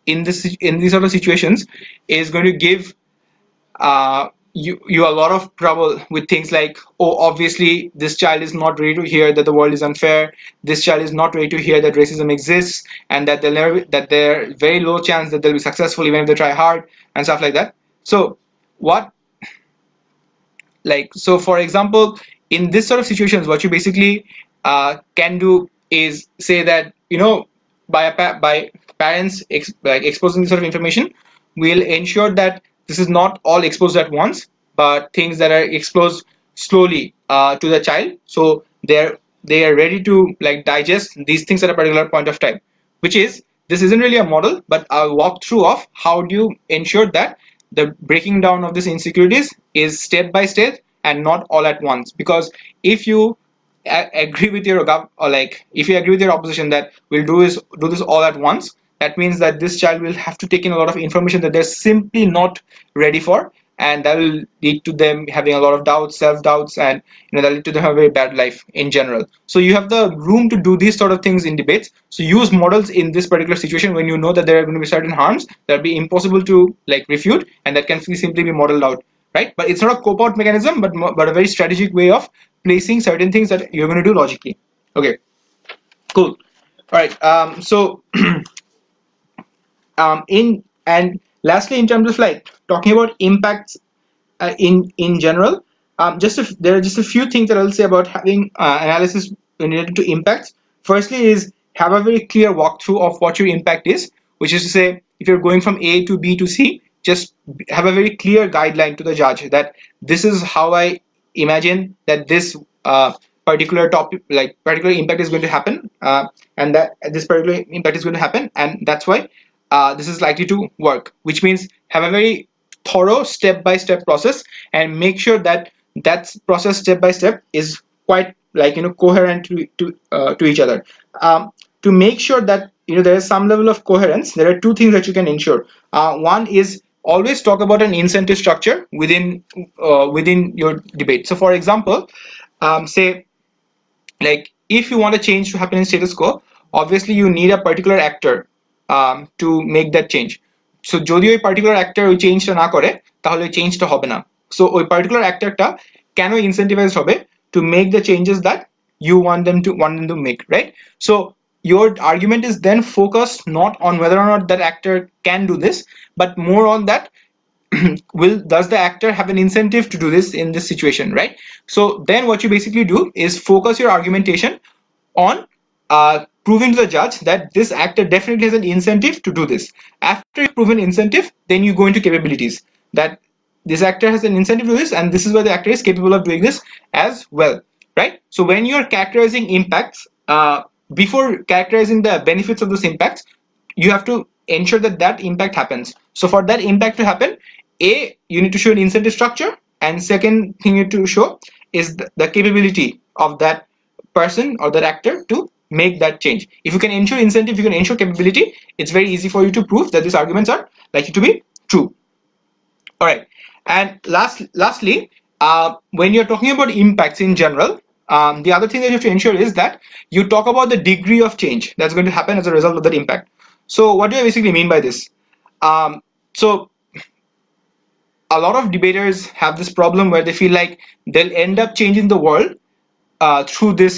Speaker 1: in these sort of situations is going to give you a lot of trouble with things like, oh, obviously this child is not ready to hear that the world is unfair, this child is not ready to hear that racism exists, and that there's very low chance that they'll be successful even if they try hard and stuff like that. So what, so for example, in this sort of situations, what you basically can do is say that, by parents exposing this sort of information, we'll ensure that this is not all exposed at once, but things that are exposed slowly to the child, so they are ready to digest these things at a particular point of time. Which is, this isn't really a model, but a walkthrough of how do you ensure that the breaking down of these insecurities is step by step and not all at once. Because if you agree with your if you agree with your opposition that we'll do this all at once, that means that this child will have to take in a lot of information that they're simply not ready for, and that will lead to them having a lot of doubts, self-doubts, and that lead to them have a very bad life in general. So you have the room to do these sort of things in debates. So use models in this particular situation when you know that there are going to be certain harms that will be impossible to refute, and that can simply be modeled out, right? But it's not a cop-out mechanism, but a very strategic way of placing certain things that you're going to do logically. Okay, cool. All right. So in and lastly, in terms of talking about impacts in general, there are just a few things that I'll say about having analysis related to impacts. Firstly is have a very clear walkthrough of what your impact is, which is to say, if you're going from A to B to C, just have a very clear guideline to the judge that this is how I imagine that this particular topic, particular impact is going to happen, and that this particular impact is going to happen, and that's why this is likely to work. Which means have a very thorough step-by-step process, and make sure that that process step by step is quite coherent to each other. To make sure that there is some level of coherence, there are two things that you can ensure. One is always talk about an incentive structure within your debate. So for example, say if you want a change to happen in status quo, obviously you need a particular actor to make that change. So যদি ওই particular actor ওই চেঞ্জটা না করে, তাহলে ওই চেঞ্জটা হবে না। সো ওই particular actorটা কেন incentivized হবে to make the changes that you want them to make, right? So your argument is then focused not on whether or not that actor can do this, but more on that does the actor have an incentive to do this in this situation, right? So then what you basically do is focus your argumentation on proving to the judge that this actor definitely has an incentive to do this. After you've proven incentive, then you go into capabilities, that this actor has an incentive to do this, and this is where the actor is capable of doing this as well, right? So when you're characterizing impacts, before characterizing the benefits of those impacts, you have to ensure that that impact happens. So for that impact to happen, you need to show an incentive structure, and second thing you need to show is the capability of that person or that actor to make that change. If you can ensure incentive, you can ensure capability, it's very easy for you to prove that these arguments are likely to be true. All right. And lastly, when you're talking about impacts in general, the other thing that you have to ensure is that you talk about the degree of change that's going to happen as a result of that impact. So what do I basically mean by this? So a lot of debaters have this problem where they feel like they'll end up changing the world through this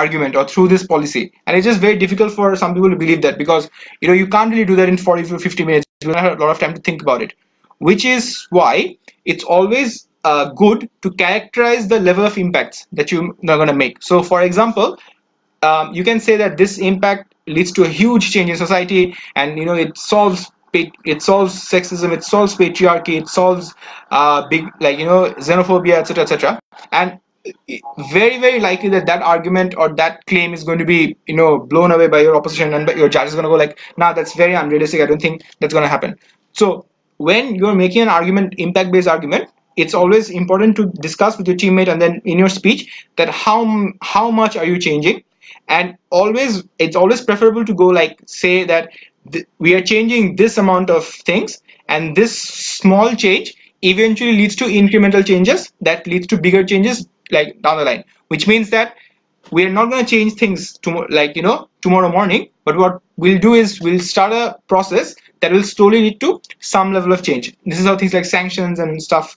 Speaker 1: argument or through this policy, and it's just very difficult for some people to believe that, because you can't really do that in 40 to 50 minutes. You don't have a lot of time to think about it, which is why it's always good to characterize the level of impacts that you're going to make. So for example, you can say that this impact leads to a huge change in society, and it solves sexism, it solves patriarchy, it solves big xenophobia, etc., and very very likely that that argument or that claim is going to be blown away by your opposition, and your judge is going to go like, nah, that's very unrealistic, I don't think that's going to happen. So when you're making an argument, impact based argument, it's always important to discuss with your teammate and then in your speech that how much are you changing, and it's always preferable to go say that we are changing this amount of things, and this small change eventually leads to incremental changes that leads to bigger changes down the line. Which means that we are not going to change things tomorrow morning, but what we'll do is we'll start a process that will slowly lead to some level of change. This is how things like sanctions and stuff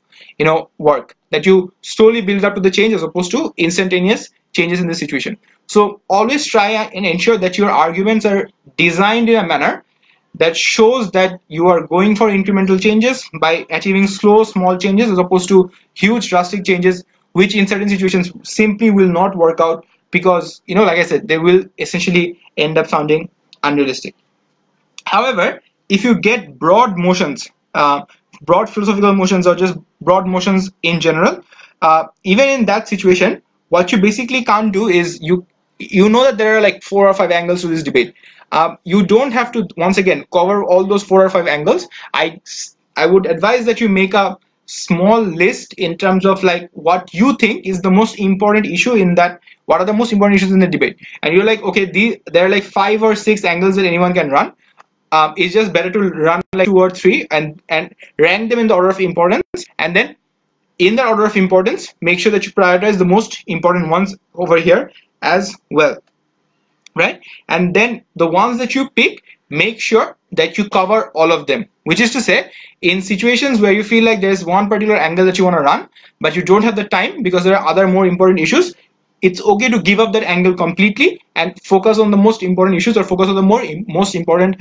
Speaker 1: work, that you slowly build up to the change as opposed to instantaneous changes in the situation. So always try and ensure that your arguments are designed in a manner that shows that you are going for incremental changes by achieving slow, small changes as opposed to huge, drastic changes, which in certain situations simply will not work out because, like I said, they will essentially end up sounding unrealistic. However, if you get broad motions, broad philosophical motions, or just broad motions in general, even in that situation, what you basically can't do is you know that there are like 4 or 5 angles to this debate. You don't have to once again cover all those 4 or 5 angles. I would advise that you make a small list in terms of like what you think is the most important issue in that. What are the most important issues in the debate? And you're like, okay, there are like 5 or 6 angles that anyone can run. It's just better to run like 2 or 3 and rank them in the order of importance, and then in that order of importance make sure that you prioritize the most important ones over here as well, right? And then the ones that you pick, make sure that you cover all of them, which is to say, in situations where you feel like there's one particular angle that you want to run but you don't have the time because there are other more important issues, it's okay to give up that angle completely and focus on the most important issues or focus on the most important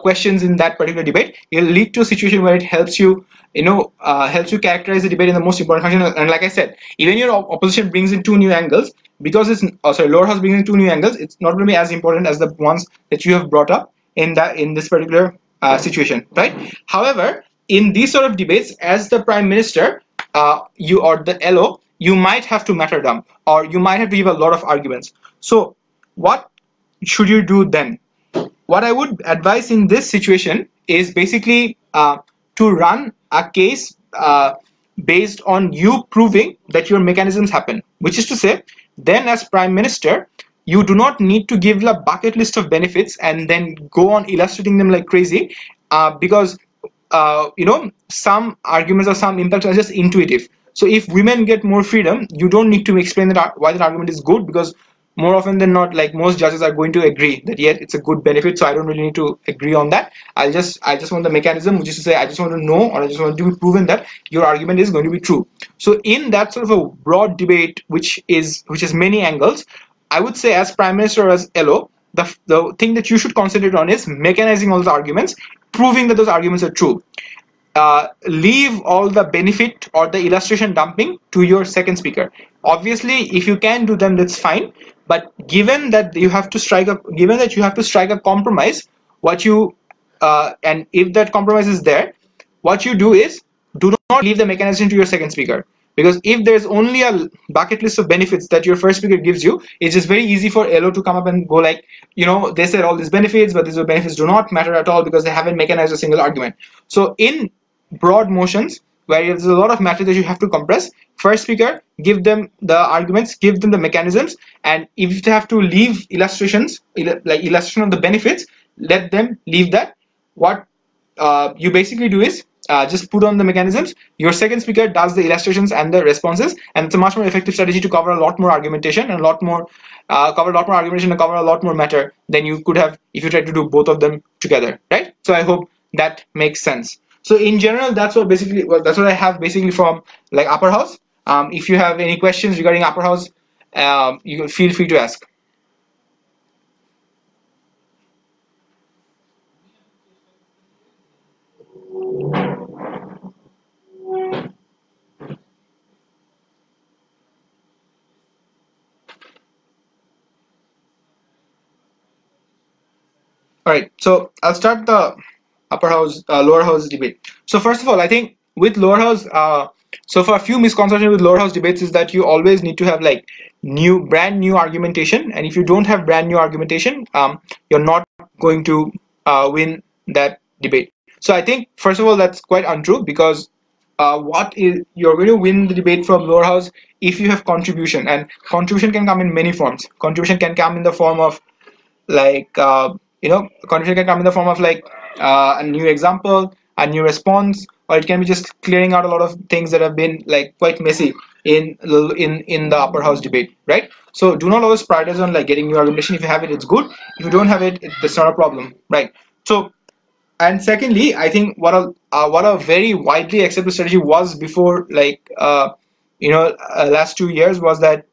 Speaker 1: questions in that particular debate. It'll lead to a situation where it helps you helps you characterize the debate in the most important function. And like I said, even your opposition brings in 2 new angles, because it's lower house brings in 2 new angles, it's not going to be as important as the ones that you have brought up in this particular situation, right? However, in these sort of debates, as the prime minister, you or the LO, you might have to matter dump, or you might have to give a lot of arguments. So what should you do then? What I would advise in this situation is basically to run a case based on you proving that your mechanisms happen, which is to say, then as prime minister, you do not need to give a bucket list of benefits and then go on illustrating them like crazy, because some arguments or some impacts are just intuitive. So if women get more freedom, you don't need to explain that why that argument is good, because more often than not, like, most judges are going to agree that yeah, it's a good benefit, so I don't really need to agree on that. I just want the mechanism, which is to say, I just want to know, or I just want to be proven that your argument is going to be true. So in that sort of a broad debate, which is many angles, I would say as prime minister or as LO, the thing that you should concentrate on is mechanizing all the arguments, proving that those arguments are true. Leave all the benefit or the illustration dumping to your second speaker. Obviously, if you can do them, that's fine. But given that you have to strike a compromise, and if that compromise is there, what you do is do not leave the mechanism to your second speaker. Because if there's only a bucket list of benefits that your first speaker gives you, it's just very easy for LO to come up and go like, they said all these benefits, but these benefits do not matter at all because they haven't mechanized a single argument. So in broad motions, where there's a lot of matter that you have to compress, first speaker, give them the arguments, give them the mechanisms, and if you have to leave illustrations, like illustration of the benefits, let them leave that. What you basically do is just put on the mechanisms. Your second speaker does the illustrations and the responses, and it's a much more effective strategy to cover a lot more argumentation and cover a lot more matter than you could have if you tried to do both of them together, right? So I hope that makes sense. So in general, that's what I have basically from like upper house. If you have any questions regarding upper house, you can feel free to ask. All right, so I'll start the upper house, lower house debate. So first of all, I think with lower house, so for a few misconceptions with lower house debates is that you always need to have like brand new argumentation, and if you don't have brand new argumentation, you're not going to win that debate. So I think first of all that's quite untrue, because you're going to win the debate from lower house if you have contribution, and contribution can come in many forms. Contribution can come in the form of like contribution can come in the form of like a new example, a new response, or it can be just clearing out a lot of things that have been like quite messy in the upper house debate, right? So do not always prioritize on like getting new argumentation. If you have it, it's good. If you don't have it, that's not a problem, right? So, and secondly, I think what a very widely accepted strategy was before like last 2 years was that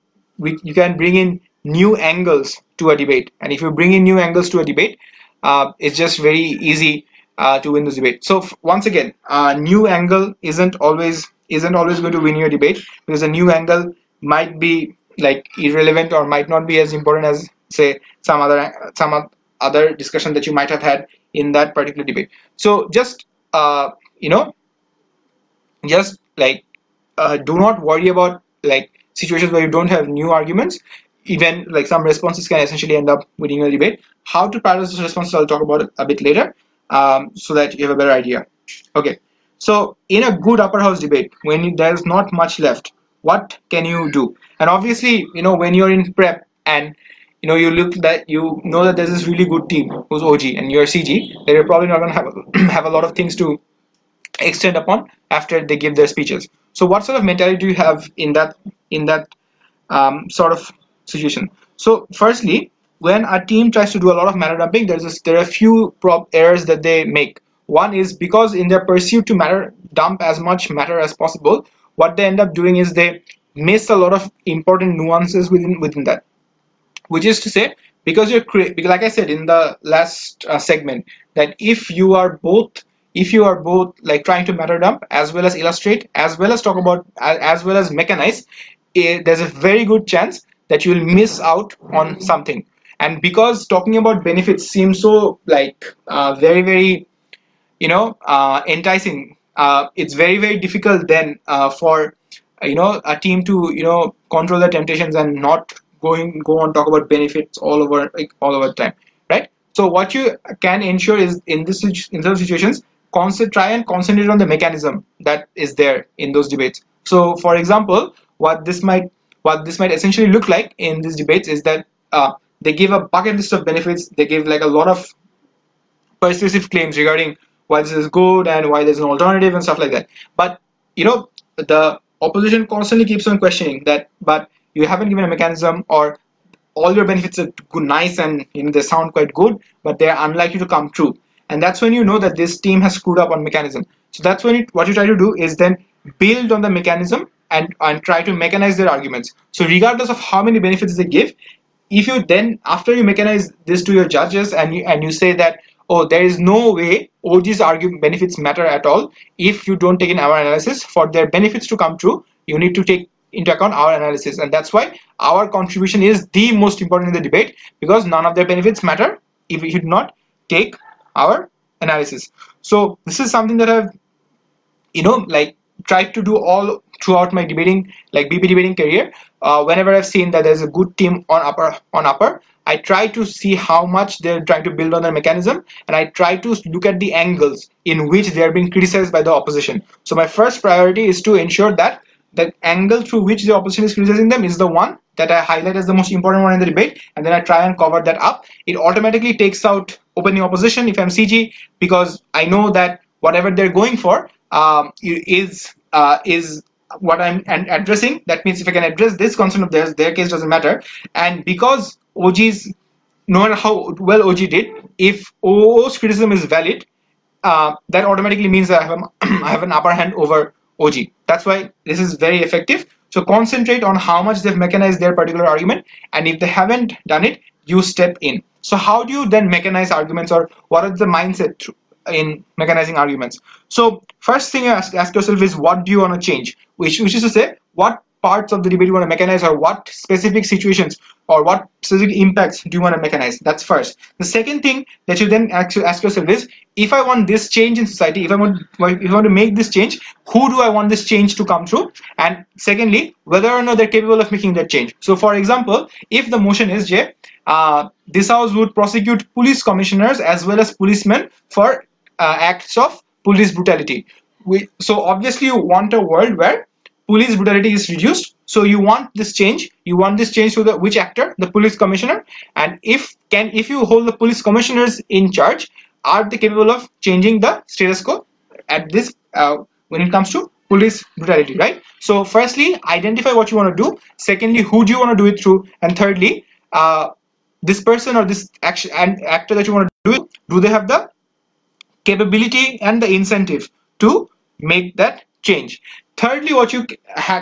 Speaker 1: you can bring in new angles to a debate, and if you bring in new angles to a debate, it's just very easy to win this debate. So once again, new angle isn't always going to win your debate, because a new angle might be like irrelevant or might not be as important as, say, some other discussion that you might have had in that particular debate. So just you know just like do not worry about like situations where you don't have new arguments. Even like some responses can essentially end up winning a debate. How to parallel those responses, I'll talk about it a bit later, so that you have a better idea. Okay, so in a good upper house debate, when there's not much left, what can you do? And obviously, when you're in prep and you look that you know that there's this really good team who's OG and you're CG, that you're probably not going to have have a lot of things to extend upon after they give their speeches. So what sort of mentality do you have in that sort of situation? So firstly, when a team tries to do a lot of matter dumping, there are a few errors that they make. One is because in their pursuit to matter dump as much matter as possible, what they end up doing is they miss a lot of important nuances within that, which is to say, because like I said in the last segment, that if you are both like trying to matter dump as well as illustrate as well as talk about as well as mechanize, there's a very good chance that you will miss out on something. And because talking about benefits seems so like very very enticing, it's very very difficult then for a team to control the temptations and not go on talk about benefits all over the time, right? So what you can ensure is in those situations, try and concentrate on the mechanism that is there in those debates. So for example, what this might essentially look like in these debates is that they give a bucket list of benefits. They give like a lot of persuasive claims regarding why this is good and why there's an alternative and stuff like that. But the opposition constantly keeps on questioning that, but you haven't given a mechanism, or all your benefits are good, nice, and they sound quite good, but they're unlikely to come true. And that's when you know that this team has screwed up on mechanism. So that's when what you try to do is then build on the mechanism and try to mechanize their arguments. So regardless of how many benefits they give, if you then after you mechanize this to your judges and you say that, oh, there is no way OG's argument benefits matter at all, if you don't take in our analysis for their benefits to come true, you need to take into account our analysis, and that's why our contribution is the most important in the debate, because none of their benefits matter if we should not take our analysis. So this is something that I've like tried to do all throughout my debating, like BP debating career. Whenever I've seen that there's a good team on upper, I try to see how much they're trying to build on their mechanism, and I try to look at the angles in which they are being criticized by the opposition. So my first priority is to ensure that the angle through which the opposition is criticizing them is the one that I highlight as the most important one in the debate, and then I try and cover that up. It automatically takes out opening opposition if I'm CG, because I know that whatever they're going for is what I'm addressing. That means if I can address this concern of theirs, their case doesn't matter. And because OG's, no matter how well OG did, if OO's criticism is valid, that automatically means that I have an upper hand over OG. That's why this is very effective. So concentrate on how much they've mechanized their particular argument, and if they haven't done it, you step in. So how do you then mechanize arguments, or what is the mindset in mechanizing arguments? So first thing you ask yourself is, what do you want to change? Which is to say, what parts of the debate you want to mechanize, or what specific situations or what specific impacts do you want to mechanize? That's first. The second thing that you then ask yourself is, if I want this change in society, if I want to make this change, who do I want this change to come through? And secondly, whether or not they're capable of making that change. So for example, if the motion is this house would prosecute police commissioners as well as policemen for acts of police brutality. So obviously you want a world where police brutality is reduced. So you want this change. You want this change to which actor? The police commissioner. And if you hold the police commissioners in charge, are they capable of changing the status quo at this when it comes to police brutality, right? So firstly, identify what you want to do. Secondly, who do you want to do it through? And thirdly, this person or this actor that you want to do it, do they have the capability and the incentive to make that change? Thirdly, what you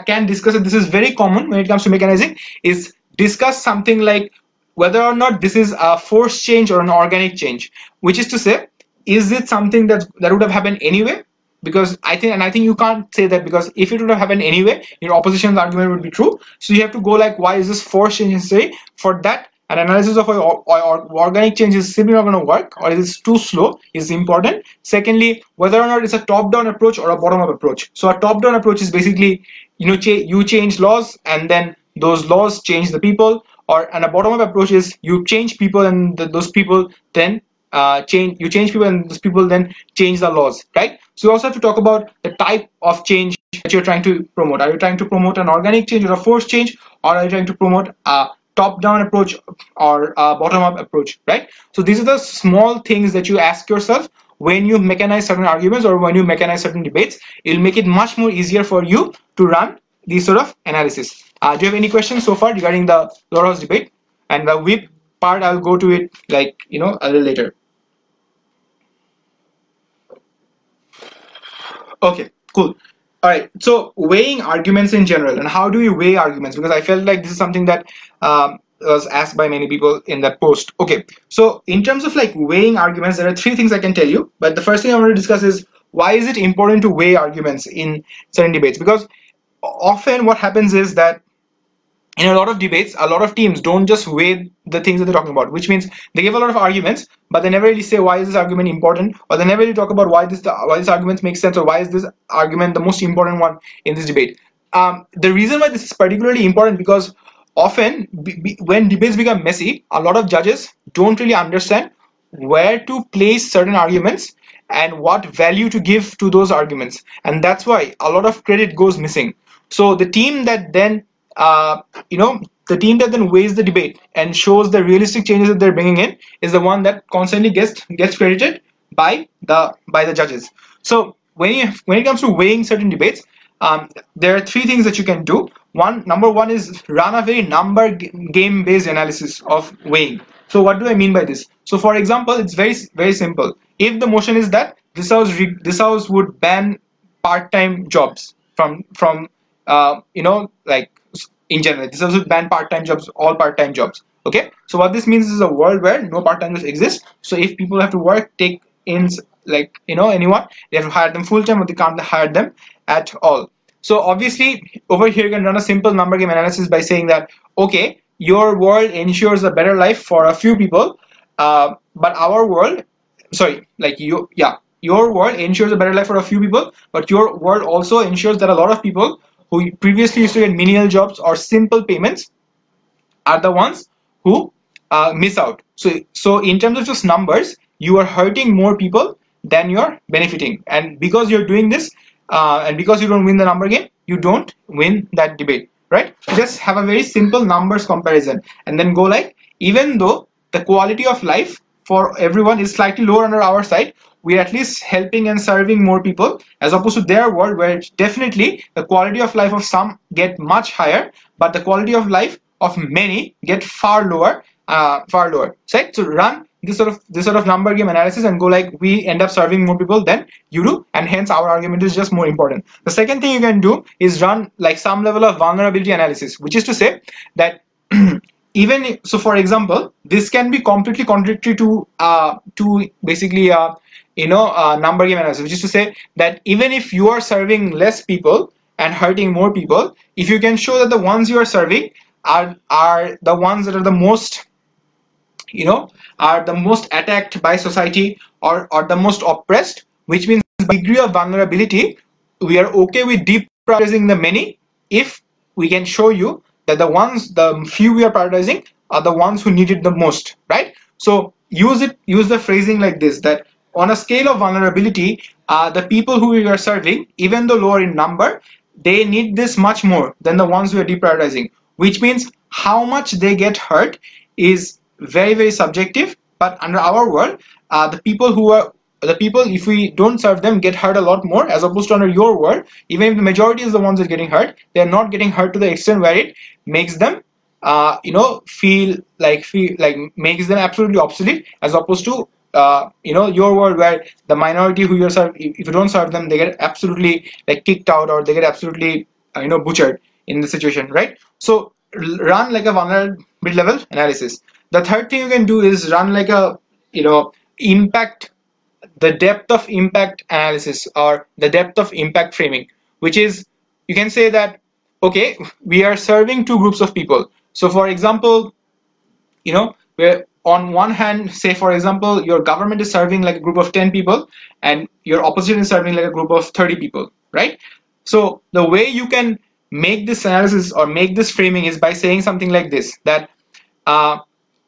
Speaker 1: can discuss, and this is very common when it comes to mechanizing, is discuss something like whether or not this is a forced change or an organic change, which is to say, is it something that would have happened anyway? Because I think you can't say that, because if it would have happened anyway, your opposition's argument would be true. So you have to go like, why is this forced change necessary? For that, an analysis of organic change is simply not going to work, or is too slow, is important. Secondly, whether or not it's a top-down approach or a bottom-up approach. So a top-down approach is basically, you change laws and then those laws change the people, and a bottom-up approach is you change people and those people then change people and those people then change the laws, right? So you also have to talk about the type of change that you're trying to promote. Are you trying to promote an organic change or a forced change, or are you trying to promote a top-down approach or a bottom-up approach, right? So these are the small things that you ask yourself when you mechanize certain arguments or when you mechanize certain debates. It'll make it much more easier for you to run these sort of analysis. Do you have any questions so far regarding the lower house debate? And the whip part, I'll go to it like, a little later. Okay, cool. All right, so weighing arguments in general, and how do we weigh arguments? Because I felt like this is something that was asked by many people in that post. Okay, so in terms of like weighing arguments, there are three things I can tell you. But the first thing I want to discuss is, why is it important to weigh arguments in certain debates? Because often what happens is that in a lot of debates, a lot of teams don't just weigh the things that they're talking about, which means they give a lot of arguments, but they never really say why is this argument important, or they never really talk about why this argument makes sense, or why is this argument the most important one in this debate. The reason why this is particularly important, because often when debates become messy, a lot of judges don't really understand where to place certain arguments and what value to give to those arguments, and that's why a lot of credit goes missing. So the team that then weighs the debate and shows the realistic changes that they're bringing in is the one that constantly gets credited by the judges. So when it comes to weighing certain debates, there are three things that you can do. Number one is run a very number game based analysis of weighing. So what do I mean by this? So for example, it's very, very simple. If the motion is that this house would ban part-time jobs from like in general, this also ban part-time jobs, all part-time jobs. Okay, so what this means is a world where no part-time jobs exist. So if people have to work, take in anyone, they have to hire them full-time, or they can't hire them at all. So obviously over here you can run a simple number game analysis by saying that, okay, your world ensures a better life for a few people, but our world, your world ensures a better life for a few people, but your world also ensures that a lot of people who previously used to get menial jobs or simple payments are the ones who miss out. So in terms of just numbers, you are hurting more people than you're benefiting, and because you're doing this, and because you don't win the number game, you don't win that debate, right? Just have a very simple numbers comparison, and then go like, even though the quality of life for everyone is slightly lower under our side, we're at least helping and serving more people, as opposed to their world where definitely the quality of life of some get much higher, but the quality of life of many get far lower. Right? So run this sort of number game analysis and go like, we end up serving more people than you do, and hence our argument is just more important. The second thing you can do is run like some level of vulnerability analysis, which is to say that for example, this can be completely contradictory to basically number game analysis, which is to say that even if you are serving less people and hurting more people, if you can show that the ones you are serving are the ones that are the most attacked by society, or the most oppressed, which means by degree of vulnerability, we are okay with deprioritizing the many if we can show you that the few we are prioritizing are the ones who need it the most, right? So use the phrasing like this, that on a scale of vulnerability, the people who we are serving, even though lower in number, they need this much more than the ones we are deprioritizing, which means how much they get hurt is very, very subjective. But under our world, the people if we don't serve them, get hurt a lot more, as opposed to under your world, even if the majority is the ones that are getting hurt, they are not getting hurt to the extent where it makes them feel like makes them absolutely obsolete, as opposed to your world, where the minority who you serve, if you don't serve them, they get absolutely kicked out, or they get absolutely butchered in the situation, right? So run like a vulnerability level analysis. The third thing you can do is run like a, impact, the depth of impact analysis or the depth of impact framing, which is, you can say that, okay, we are serving two groups of people. So for example, where on one hand, say for example, your government is serving like a group of 10 people and your opposition is serving like a group of 30 people, right? So the way you can make this analysis or make this framing is by saying something like this, that uh,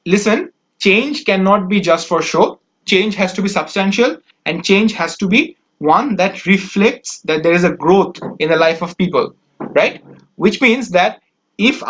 Speaker 1: listen, change cannot be just for show. Change has to be substantial, and change has to be one that reflects that there is a growth in the life of people, right? Which means that if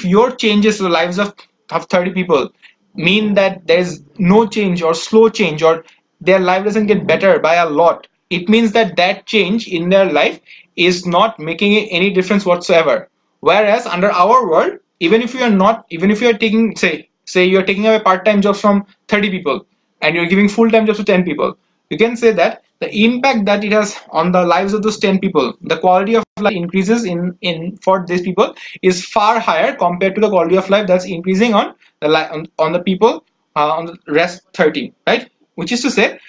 Speaker 1: your changes to the lives of 30 people mean that there's no change or slow change, or their life doesn't get better by a lot, it means that that change in their life is not making any difference whatsoever. Whereas under our world, even if you are taking, say you are taking away part-time jobs from 30 people and you're giving full-time jobs to 10 people, you can say that the impact that it has on the lives of those 10 people, the quality of life increases in for these people is far higher compared to the quality of life that's increasing on the people, on the rest 30, right? Which is to say,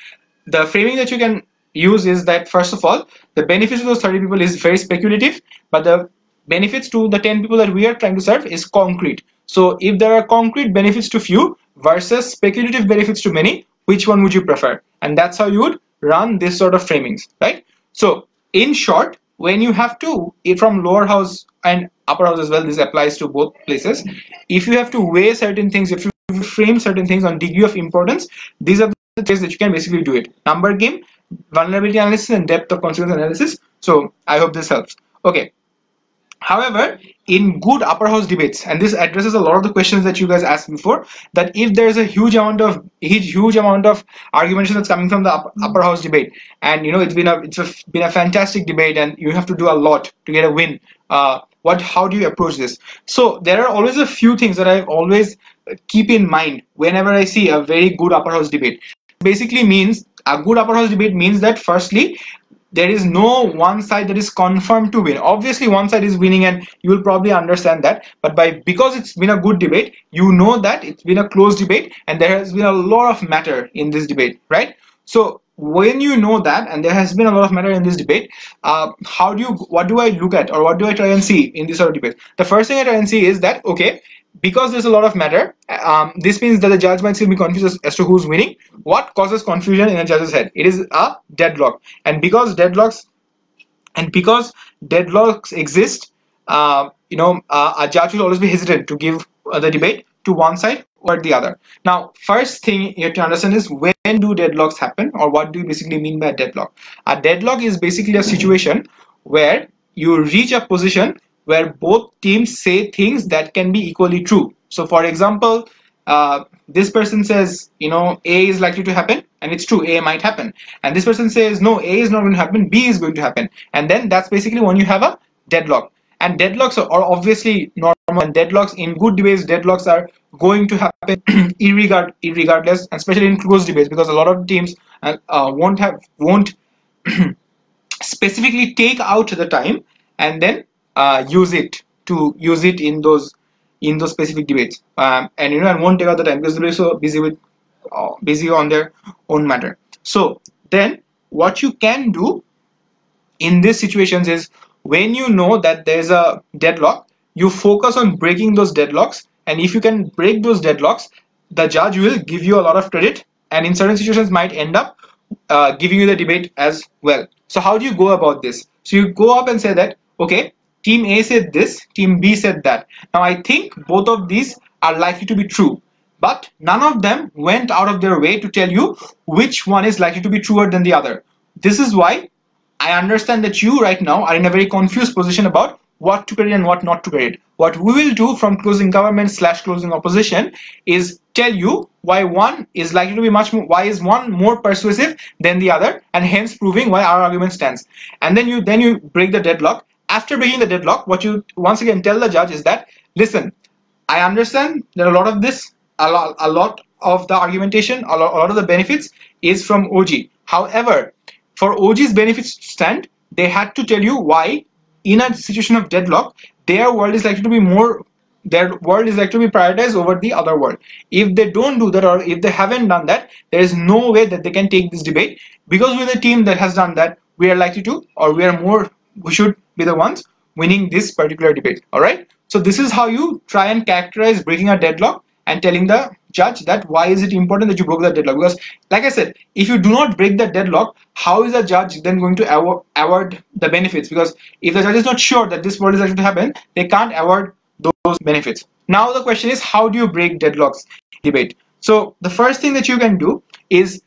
Speaker 1: the framing that you can use is that, first of all, the benefits to those 30 people is very speculative, but the benefits to the 10 people that we are trying to serve is concrete. So if there are concrete benefits to few versus speculative benefits to many, which one would you prefer? And that's how you would run this sort of framings, right? So in short, when you have to, from lower house and upper house as well, this applies to both places, if you have to weigh certain things, if you frame certain things on degree of importance, these are the ways that you can basically do it: number game, vulnerability analysis, and depth of consequence analysis. So I hope this helps. Okay. However, in good upper house debates, and this addresses a lot of the questions that you guys asked before, that if there is a huge amount of argumentation that's coming from the upper house debate, and it's been a fantastic debate, and you have to do a lot to get a win. How do you approach this? So there are always a few things that I always keep in mind whenever I see a very good upper house debate. Basically means a good upper house debate means that, firstly, there is no one side that is confirmed to win. Obviously one side is winning, and you will probably understand that, but because it's been a good debate, you know that it's been a close debate and there has been a lot of matter in this debate, right? So when you know that, and there has been a lot of matter in this debate, what do I look at, or what do I try and see in this sort of debate? The first thing I try and see is that, okay, because there's a lot of matter, this means that the judge might still be confused as to who's winning. What causes confusion in a judge's head? It is a deadlock. And because deadlocks exist, a judge will always be hesitant to give the debate to one side or the other. Now, first thing you have to understand is, when do deadlocks happen, or what do you basically mean by a deadlock? A deadlock is basically a situation where you reach a position where both teams say things that can be equally true. So for example, this person says, A is likely to happen, and it's true, A might happen. And this person says, no, A is not going to happen, B is going to happen. And then that's basically when you have a deadlock. And deadlocks are obviously normal, and deadlocks in good debates, deadlocks are going to happen irregardless, especially in close debates, because a lot of teams won't specifically take out the time and then use it in those specific debates, and won't take out the time because they're so busy on their own matter. So then what you can do in these situations is, when you know that there's a deadlock, you focus on breaking those deadlocks, and if you can break those deadlocks, the judge will give you a lot of credit, and in certain situations might end up giving you the debate as well. So how do you go about this? So you go up and say that, okay, team A said this, team B said that. Now I think both of these are likely to be true, but none of them went out of their way to tell you which one is likely to be truer than the other. This is why I understand that you right now are in a very confused position about what to credit and what not to credit. What we will do from closing government / closing opposition is tell you why one is likely to be why is one more persuasive than the other, and hence proving why our argument stands. And then you break the deadlock. After breaking the deadlock, what you once again tell the judge is that, listen, I understand that a lot of the argumentation, a lot of the benefits is from OG. However, for OG's benefits to stand, they had to tell you why, in a situation of deadlock, their world is likely to be more their world is actually prioritized over the other world. If they don't do that, or if they haven't done that, there is no way that they can take this debate, because we're the team that has done that. We are likely to, or we should be the ones winning this particular debate. All right. So this is how you try and characterize breaking a deadlock and telling the judge that why is it important that you broke that deadlock. Because like I said, if you do not break the deadlock, how is the judge then going to award the benefits? Because if the judge is not sure that this world is likely to happen, they can't award those benefits. Now the question is, how do you break deadlocks debate? So the first thing that you can do is,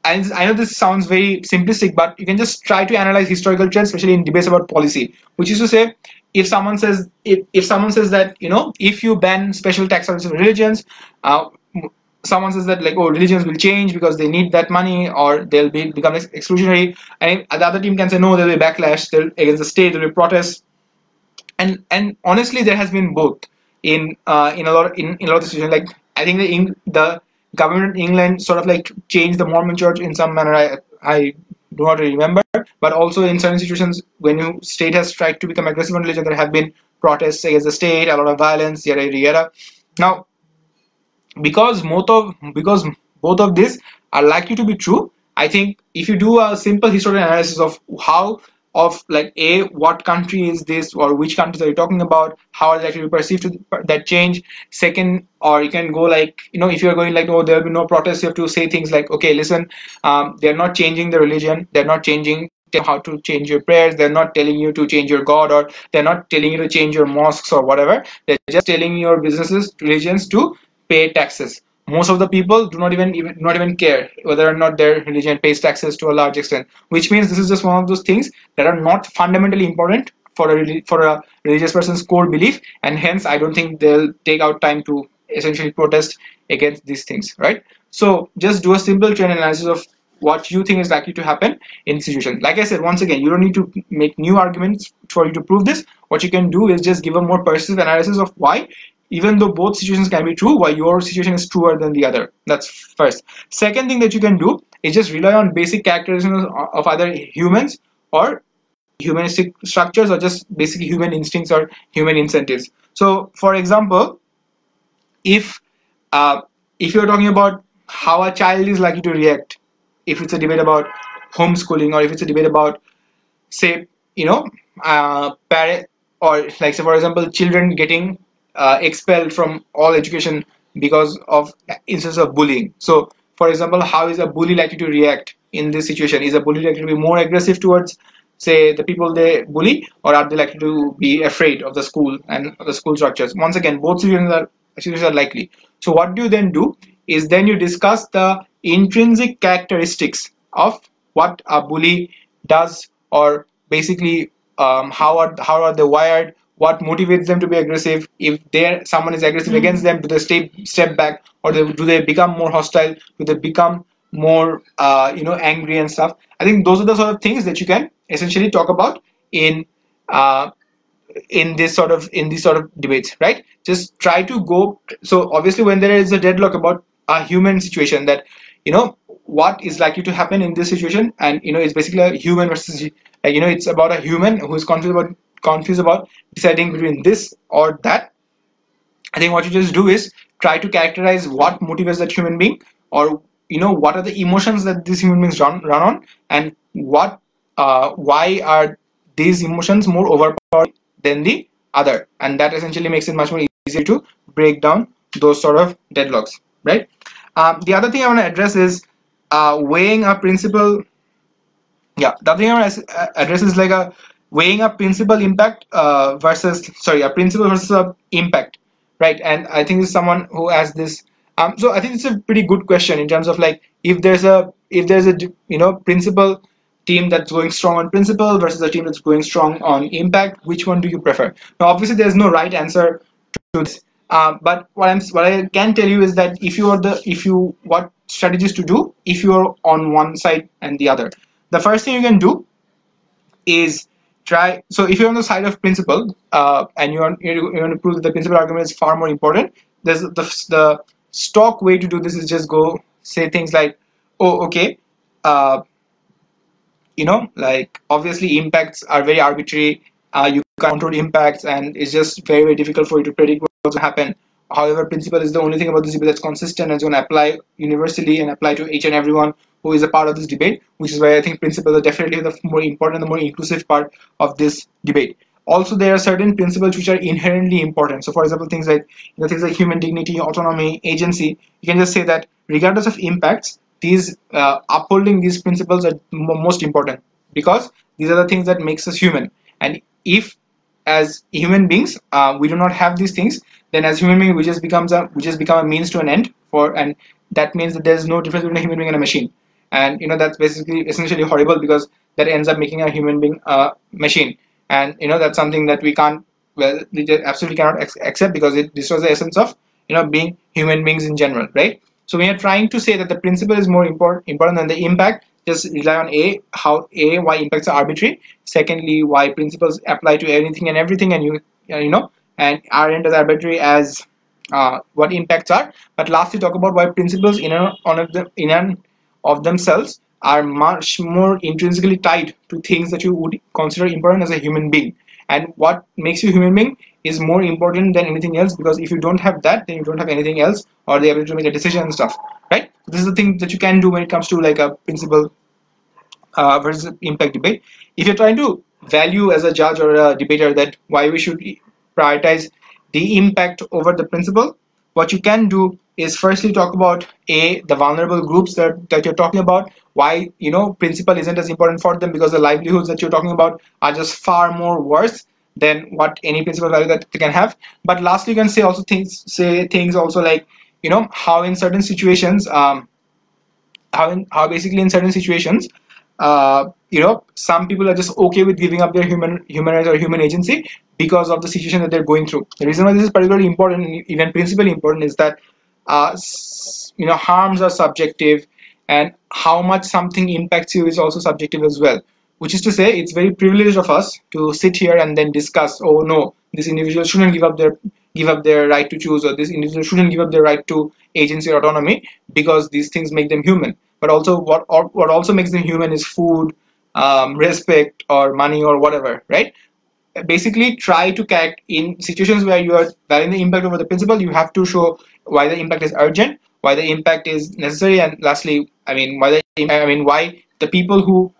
Speaker 1: and I know this sounds very simplistic, but you can just try to analyze historical trends, especially in debates about policy, which is to say, if someone says that, if you ban special tax on religions, someone says that, like, oh, religions will change because they need that money, or they'll become exclusionary, and the other team can say no, there'll be backlash, against the state, there'll be protests. And honestly, there has been both in a lot of situations. Like, I think the government in England sort of like changed the Mormon church in some manner. I do not really remember, but also in certain situations when state has tried to become aggressive on religion, there have been protests against the state, a lot of violence, yada yada yada. Now, because both of these are likely to be true, I think if you do a simple historical analysis of what country is this, or which countries are you talking about, how are they actually perceived to that change. Second, or you can go like, if you're going like, oh, there will be no protests, you have to say things like, okay, listen, they're not changing the religion, they're not changing how to change your prayers, they're not telling you to change your god, or they're not telling you to change your mosques or whatever, they're just telling your religions to pay taxes. Most of the people do not even care whether or not their religion pays taxes to a large extent, which means this is just one of those things that are not fundamentally important for a religious person's core belief, and hence I don't think they'll take out time to essentially protest against these things, right? So just do a simple trend analysis of what you think is likely to happen in this situation. Like I said, once again, you don't need to make new arguments for you to prove this. What you can do is just give a more persuasive analysis of why, even though both situations can be true, why your situation is truer than the other. That's first. Second thing that you can do is just rely on basic characteristics of either humans or humanistic structures, or just basically human instincts or human incentives. So for example, if you're talking about how a child is likely to react, if it's a debate about homeschooling, or if it's a debate about, say, parent, or like, say, for example, children getting expelled from all education because of instances of bullying. So for example, how is a bully likely to react in this situation? Is a bully likely to be more aggressive towards, say, the people they bully, or are they likely to be afraid of the school and the school structures? Once again, both situations are likely. So what do you then do is then you discuss the intrinsic characteristics of what a bully does, or basically how are they wired, what motivates them to be aggressive. If someone is aggressive against them, do they step back, or do they become more hostile, do they become more angry and stuff. I think those are the sort of things that you can essentially talk about in these sort of debates, right? Just try to go. So obviously, when there is a deadlock about a human situation, that what is likely to happen in this situation, and it's basically a human versus, like, it's about a human who is confused about deciding between this or that. I think what you just do is try to characterize what motivates that human being, or what are the emotions that these human beings run on, and why are these emotions more overpowering than the other, and that essentially makes it much more easier to break down those sort of deadlocks, right? The other thing I want to address is weighing a principle. Yeah, the other thing I want to address is like a weighing a principle impact versus, sorry, a principle versus a impact, right? And I think this is someone who asked this. So I think it's a pretty good question in terms of, like, if there's a principle team that's going strong on principle versus a team that's going strong on impact, which one do you prefer? Now, obviously, there's no right answer to this. But what I can tell you is that what strategies to do if you're on one side and the other. The first thing you can do is try. So if you're on the side of principle, and you want to prove that the principle argument is far more important, there's the stock way to do this is just go say things like, oh, okay, like, obviously impacts are very arbitrary. You controlled impacts, and it's just very, very difficult for you to predict what's going to happen. However, principle is the only thing about this debate that's consistent and it's going to apply universally and apply to each and everyone who is a part of this debate, which is why I think principles are definitely the more important, the more inclusive part of this debate. Also, there are certain principles which are inherently important. So, for example, things like things like human dignity, autonomy, agency. You can just say that regardless of impacts, these upholding these principles are most important because these are the things that makes us human. And if as human beings we do not have these things, then as human beings we just become a means to an end for, and that means that there's no difference between a human being and a machine. And that's basically essentially horrible because that ends up making a human being a machine. And that's something that we can't, well, we just absolutely cannot accept because it destroys the essence of being human beings in general, right? So we are trying to say that the principle is more important than the impact. Just rely on why impacts are arbitrary. Secondly, why principles apply to anything and everything, and and aren't as arbitrary as what impacts are. But lastly, talk about why principles in and of themselves are much more intrinsically tied to things that you would consider important as a human being. And what makes you a human being is more important than anything else, because if you don't have that, then you don't have anything else or the ability to make a decision and stuff, right? This is the thing that you can do when it comes to like a principle versus impact debate. If you're trying to value as a judge or a debater that why we should prioritize the impact over the principle, what you can do is firstly talk about the vulnerable groups that you're talking about, why principle isn't as important for them because the livelihoods that you're talking about are just far more worse than what any principle value that they can have. But lastly, you can say things also like how in certain situations how basically in certain situations some people are just okay with giving up their human rights or human agency because of the situation that they're going through. The reason why this is particularly important, even principally important, is that harms are subjective, and how much something impacts you is also subjective as well. Which is to say, it's very privileged of us to sit here and then discuss, oh no, this individual shouldn't give up their right to choose, or this individual shouldn't give up their right to agency or autonomy because these things make them human. But also, what also makes them human is food, respect, or money, or whatever, right? Basically, try to connect in situations where you are valuing the impact over the principle. You have to show why the impact is urgent, why the impact is necessary, and lastly, why the people who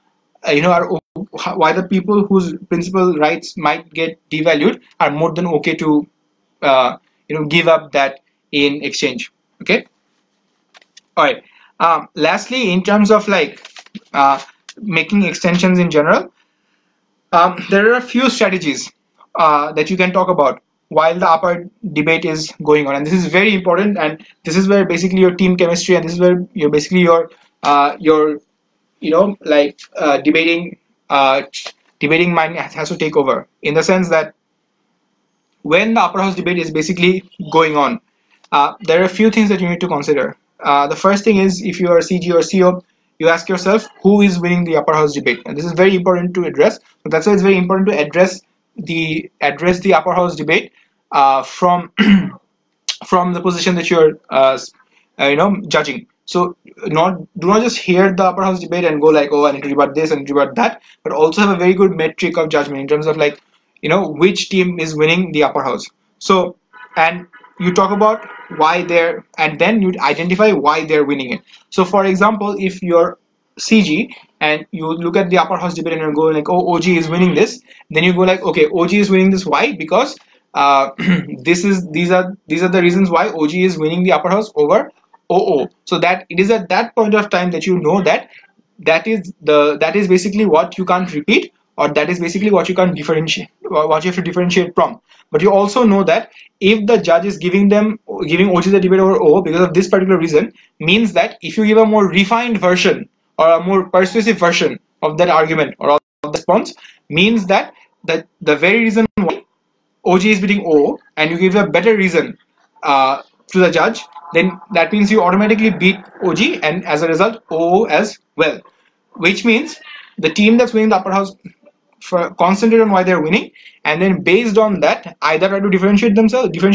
Speaker 1: why the people whose principal rights might get devalued are more than okay to give up that in exchange. Okay. All right. Lastly, in terms of like making extensions in general, there are a few strategies that you can talk about while the upper debate is going on, and this is very important. And this is where basically your team chemistry, and this is where your debating mind has to take over, in the sense that when the upper house debate is basically going on, there are a few things that you need to consider. The first thing is, if you are CG or CO, you ask yourself who is winning the upper house debate, and this is very important to address. So that's why it's very important to address the upper house debate from from the position that you're judging. So do not just hear the upper house debate and go like, oh, I need to rebut this, I need to rebut that, but also have a very good metric of judgment in terms of like which team is winning the upper house. So, and you talk about why they're, and then you identify why they're winning it. So for example, if you're CG and you look at the upper house debate and you're going like, oh, OG is winning this, then you go like, okay, OG is winning this. Why? Because these are the reasons why OG is winning the upper house over OO. So that it is at that point of time that you know that is basically what you can't repeat, or that is basically what you can't differentiate, what you have to differentiate from. But you also know that if the judge is giving OG the debate over O because of this particular reason, means that if you give a more refined version or a more persuasive version of that argument or of the response, means that the very reason why OG is beating O, and you give a better reason to the judge, then that means you automatically beat OG, and as a result OO as well. Which means the team that's winning the upper house concentrate on why they're winning, and then based on that either try to differentiate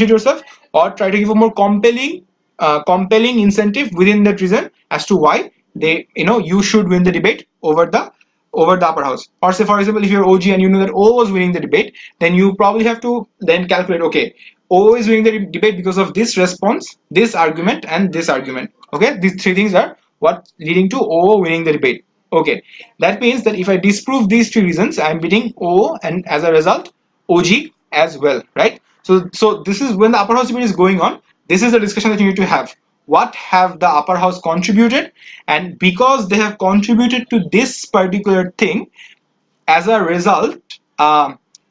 Speaker 1: yourself, or try to give a more compelling incentive within that reason as to why you should win the debate over the over the upper house. Or say, for example, if you're OG and you know that O was winning the debate, then you probably have to then calculate, okay, O is winning the debate because of this response, this argument, and this argument. Okay, these three things are what leading to O winning the debate. Okay, that means that if I disprove these three reasons, I'm beating O, and as a result, OG as well, right? So this is when the upper house debate is going on. This is the discussion that you need to have. What have the upper house contributed, and because they have contributed to this particular thing, as a result,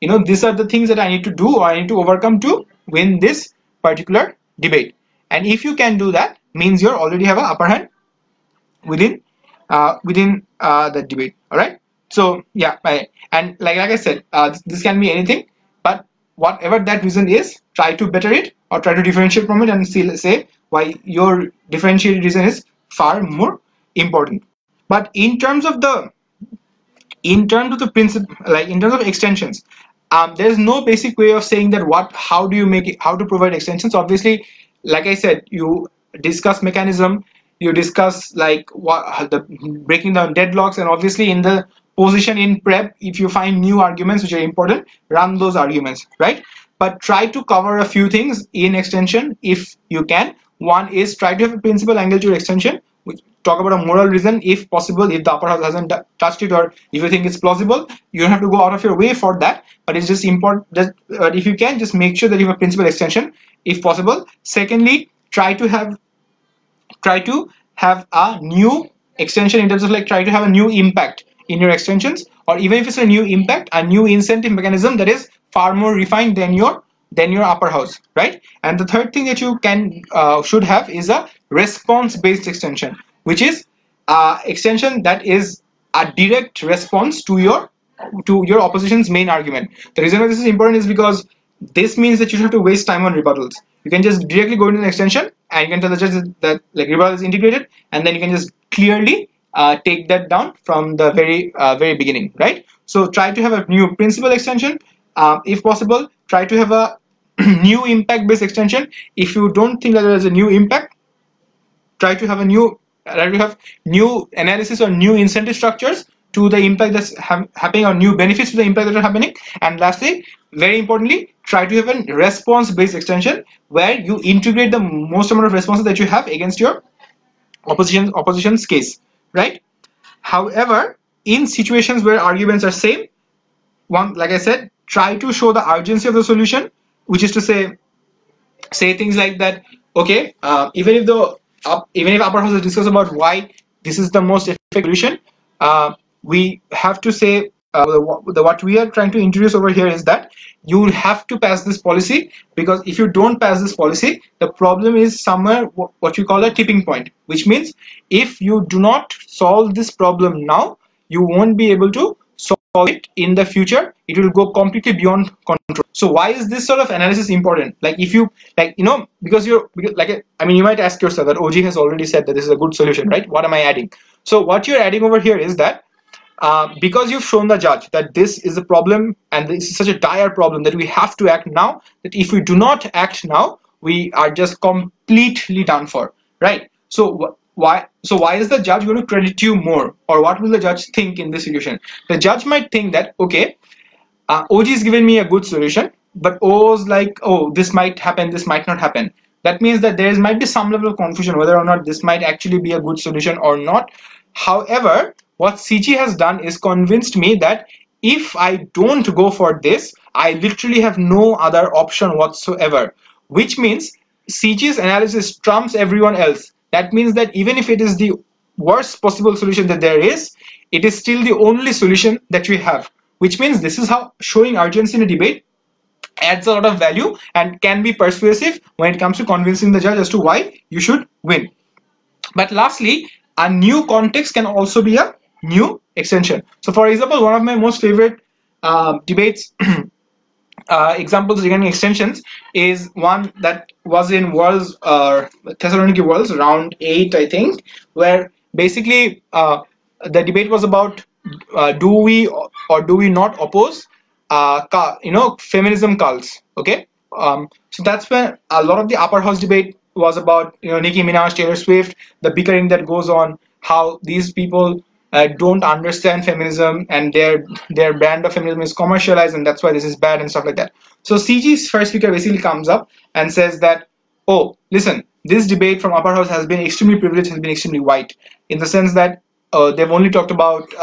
Speaker 1: these are the things that I need to do or I need to overcome to win this particular debate. And if you can do that, means you already have an upper hand within the debate. All right. So yeah, and like I said, this can be anything, but whatever that reason is, try to better it or try to differentiate from it and say why your differentiated reason is far more important. But in terms of the principle, like in terms of extensions, there's no basic way of saying that how do you make it, how to provide extensions. Obviously, like I said, you discuss mechanism, you discuss like what the breaking down deadlocks, and obviously in the position in prep, if you find new arguments which are important, run those arguments, right? But try to cover a few things in extension if you can. One is try to have a principal angle to your extension, which talk about a moral reason if possible, if the upper house hasn't touched it, or if you think it's plausible. You don't have to go out of your way for that, but it's just important that if you can, just make sure that you have a principal extension if possible. Secondly, try to have a new extension in terms of like try to have a new impact in your extensions, or even if it's a new impact, a new incentive mechanism that is far more refined than your upper house, right? And the third thing that you can should have is a response based extension, which is extension that is a direct response to your opposition's main argument. The reason why this is important is because this means that you don't have to waste time on rebuttals. You can just directly go into an extension and you can tell the judge that like rebuttal is integrated, and then you can just clearly take that down from the very beginning, right? So try to have a new principal extension. If possible, try to have a new impact based extension. If you don't think that there is a new impact, try to have new analysis or new incentive structures to the impact that's happening, or new benefits to the impact that are happening. And lastly, very importantly, try to have a response based extension where you integrate the most amount of responses that you have against your opposition's case, right? However, in situations where arguments are same, one, like I said, try to show the urgency of the solution, which is to say things like that. Okay, even if upper house has discussed about why this is the most effective solution, we have to say what we are trying to introduce over here is that you have to pass this policy, because if you don't pass this policy, the problem is somewhere what we call a tipping point, which means if you do not solve this problem now, you won't be able to solve it in the future. It will go completely beyond control. So why is this sort of analysis important? Like if you because you might ask yourself that OG has already said that this is a good solution, right? What am I adding? So what you're adding over here is that because you've shown the judge that this is a problem and this is such a dire problem that we have to act now, that if we do not act now, we are just completely done for, right? So why is the judge going to credit you more, or what will the judge think in this situation? The judge might think that, okay, OG is giving me a good solution, but O's like, oh, this might happen, this might not happen. That means that there might be some level of confusion whether or not this might actually be a good solution or not. However, what CG has done is convinced me that if I don't go for this, I literally have no other option whatsoever, which means CG's analysis trumps everyone else. That means that even if it is the worst possible solution that there is, it is still the only solution that we have, which means this is how showing urgency in a debate adds a lot of value and can be persuasive when it comes to convincing the judge as to why you should win. But lastly, a new context can also be a new extension. So for example, one of my most favorite debates examples regarding extensions is one that was in Thessaloniki Worlds round 8, I think, where basically the debate was about do we or do we not oppose feminism cults. Okay, so that's when a lot of the upper house debate was about Nicki Minaj, Taylor Swift, the bickering that goes on, how these people don't understand feminism, and their brand of feminism is commercialized, and that's why this is bad and stuff like that. So CG's first speaker basically comes up and says that, oh, listen, this debate from upper house has been extremely privileged, has been extremely white, in the sense that they've only talked about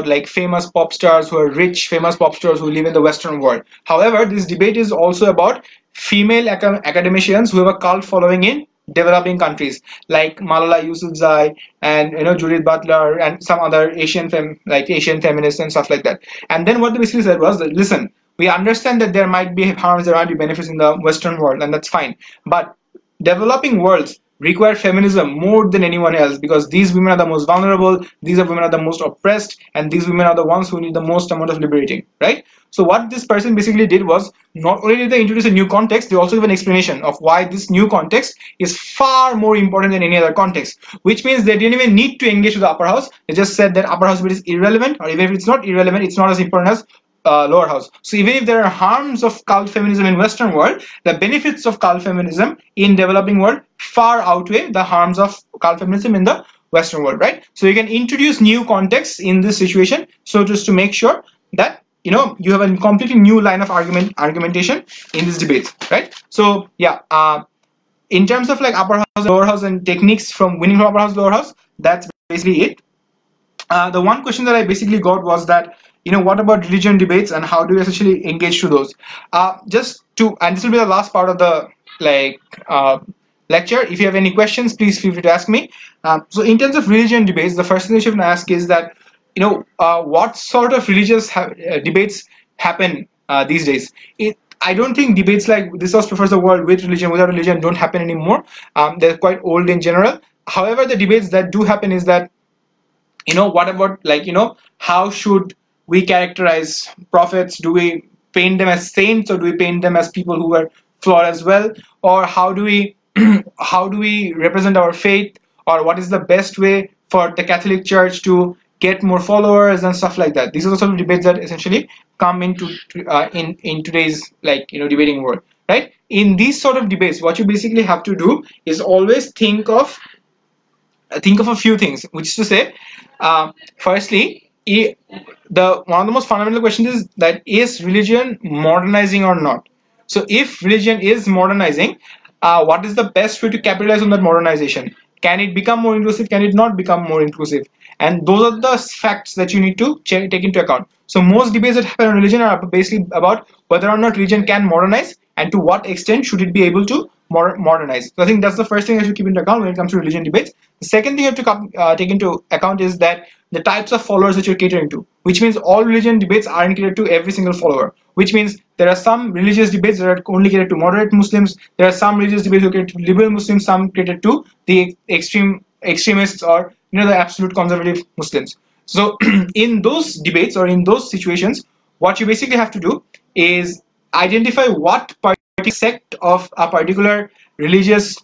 Speaker 1: like famous pop stars who are rich, famous pop stars who live in the Western world. However, this debate is also about female academicians who have a cult following in developing countries, like Malala Yousafzai and Judith Butler and some other Asian feminists and stuff like that. And then what they basically said was that, listen, we understand that there might be harms, there might be benefits in the Western world, and that's fine. But developing worlds require feminism more than anyone else, because these women are the most vulnerable, these are women are the most oppressed, and these women are the ones who need the most amount of liberating, right? So what this person basically did was, not only did they introduce a new context, they also give an explanation of why this new context is far more important than any other context, which means they didn't even need to engage with the upper house. They just said that upper house debate is irrelevant, or even if it's not irrelevant, it's not as important as lower house. So even if there are harms of cult feminism in Western world, the benefits of cult feminism in developing world far outweigh the harms of cult feminism in the Western world, right? So you can introduce new contexts in this situation, so just to make sure that you have a completely new line of argumentation in this debate, right? So yeah, in terms of like upper house, lower house, and techniques from winning from upper house, lower house, that's basically it. The one question that I basically got was that, what about religion debates and how do you essentially engage to those? And this will be the last part of the lecture. If you have any questions, please feel free to ask me. So in terms of religion debates, the first thing you should ask is that, what sort of religious debates happen these days? I don't think debates like this house prefers the world with religion, without religion don't happen anymore. They're quite old in general. However, the debates that do happen is that, what about how should we characterize prophets? Do we paint them as saints, or do we paint them as people who were flawed as well? Or how do we how do we represent our faith? Or what is the best way for the Catholic Church to get more followers and stuff like that? These are the sort of debates that essentially come into in today's debating world, right? In these sort of debates, what you basically have to do is always think of a few things, which is to say, firstly, one of the most fundamental questions is that, is religion modernizing or not? So if religion is modernizing, what is the best way to capitalize on that modernization? Can it become more inclusive? Can it not become more inclusive? And those are the facts that you need to take into account. So most debates that happen on religion are basically about whether or not religion can modernize, and to what extent should it be able to modernize. So I think that's the first thing I should keep into account when it comes to religion debates. The second thing you have to take into account is that the types of followers that you're catering to, which means all religion debates aren't catered to every single follower, which means there are some religious debates that are only catered to moderate Muslims, there are some religious debates that are catered to liberal Muslims, some catered to the extremists, or the absolute conservative Muslims. So in those debates, or in those situations, what you basically have to do is identify what sect of a particular religious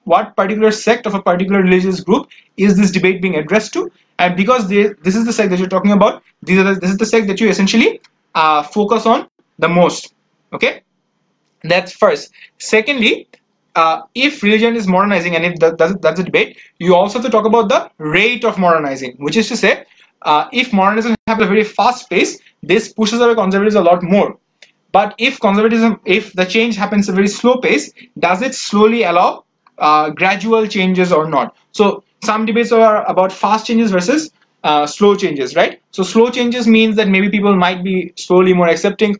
Speaker 1: religious group is this debate being addressed to, and because this is the sect that you're talking about, this is the sect that you essentially focus on the most. Okay, that's first. Secondly, if religion is modernizing, and if that's a debate, you also have to talk about the rate of modernizing, which is to say, if modernism happens at a very fast pace, this pushes away conservatives a lot more. But if the change happens at a very slow pace, does it slowly allow gradual changes or not? So some debates are about fast changes versus slow changes, right? So slow changes means that maybe people might be slowly more accepting,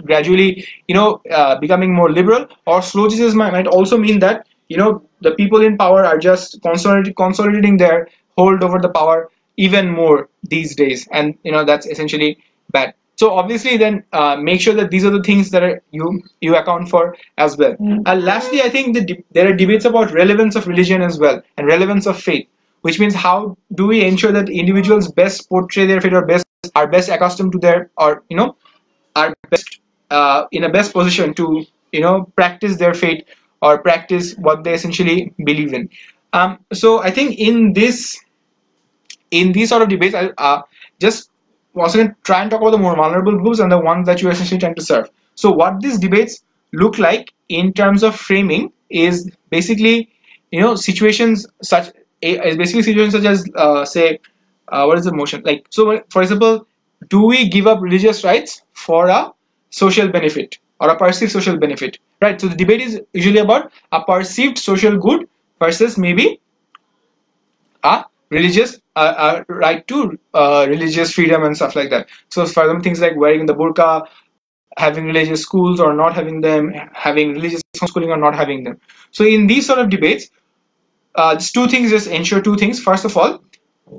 Speaker 1: gradually, becoming more liberal. Or slow changes might also mean that, the people in power are just consolidating their hold over the power even more these days, and that's essentially bad. So obviously, then make sure that these are the things that you account for as well. Lastly, I think there are debates about relevance of religion as well, and relevance of faith, which means how do we ensure that individuals best portray their faith, or are best accustomed to their, or are best in a best position to practice their faith, or practice what they essentially believe in. So I think in these sort of debates, I'll just once again try and talk about the more vulnerable groups and the ones that you're essentially trying to serve. So what these debates look like in terms of framing is basically situations such is basically situations such as say what is the motion like. So for example, do we give up religious rights for a social benefit or a perceived social benefit, right? So the debate is usually about a perceived social good versus maybe a religious right to religious freedom and stuff like that. So for them, things like wearing the burqa, having religious schools or not having them, having religious homeschooling or not having them. So in these sort of debates, just two things, just ensure two things. First of all,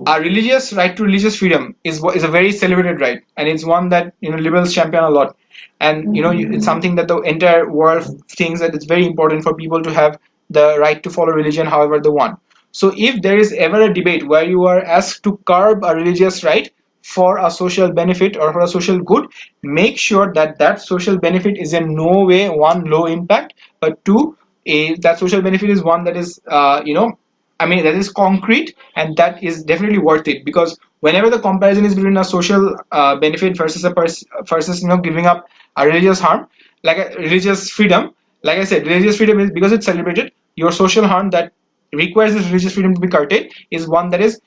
Speaker 1: a religious right to religious freedom is a very celebrated right, and it's one that liberals champion a lot. And it's something that the entire world thinks that it's very important for people to have the right to follow religion however they want. So if there is ever a debate where you are asked to curb a religious right for a social benefit or for a social good, make sure that that social benefit is in no way one, low impact, but two, that social benefit is one that is I mean, that is concrete and that is definitely worth it. Because whenever the comparison is between a social benefit versus versus giving up a religious harm, like a religious freedom, like I said, religious freedom is because it's celebrated. Your social harm that requires this religious freedom to be curtailed is one that is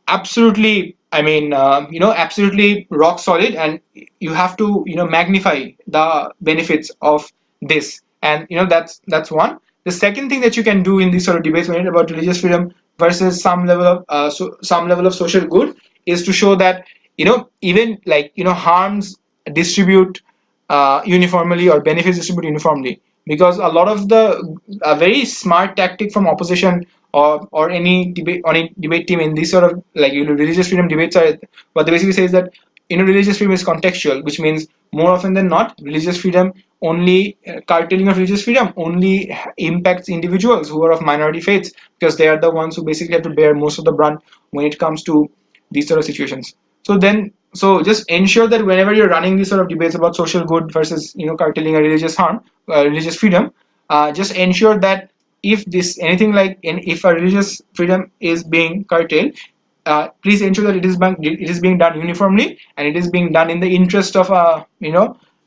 Speaker 1: absolutely, I mean, absolutely rock solid, and you have to magnify the benefits of this. And that's one. The second thing that you can do in these sort of debates when it's about religious freedom versus some level of some level of social good is to show that even like harms distribute uniformly or benefits distribute uniformly. Because a lot of the a very smart tactic from opposition or any debate team in these sort of like religious freedom debates are what they basically say is that religious freedom is contextual, which means more often than not religious freedom only curtailing of religious freedom only impacts individuals who are of minority faiths, because they are the ones who basically have to bear most of the brunt when it comes to these sort of situations. So just ensure that whenever you're running these sort of debates about social good versus curtailing a religious harm, religious freedom, just ensure that if this anything like if a religious freedom is being curtailed, please ensure that it is being done uniformly and it is being done in the interest of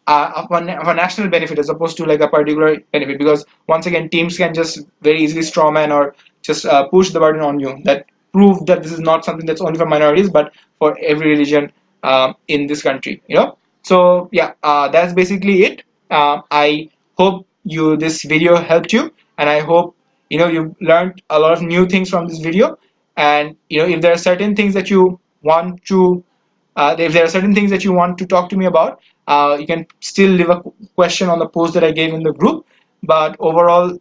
Speaker 1: of a national benefit as opposed to like a particular benefit. Because once again, teams can just very easily strawman or just push the burden on you that prove that this is not something that's only for minorities but for every religion in this country. So yeah, that's basically it. I hope this video helped you, and I hope you learned a lot of new things from this video. And if there are certain things that you want to if there are certain things that you want to talk to me about, you can still leave a question on the post that I gave in the group. But overall,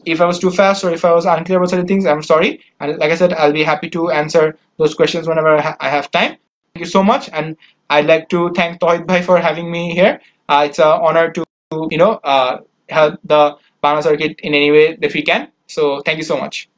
Speaker 1: if I was too fast or if I was unclear about certain things, I'm sorry. And like I said, I'll be happy to answer those questions whenever I have time. Thank you so much, and I'd like to thank Tohid Bhai for having me here. It's an honor to help the Bangla circuit in any way that we can. So thank you so much.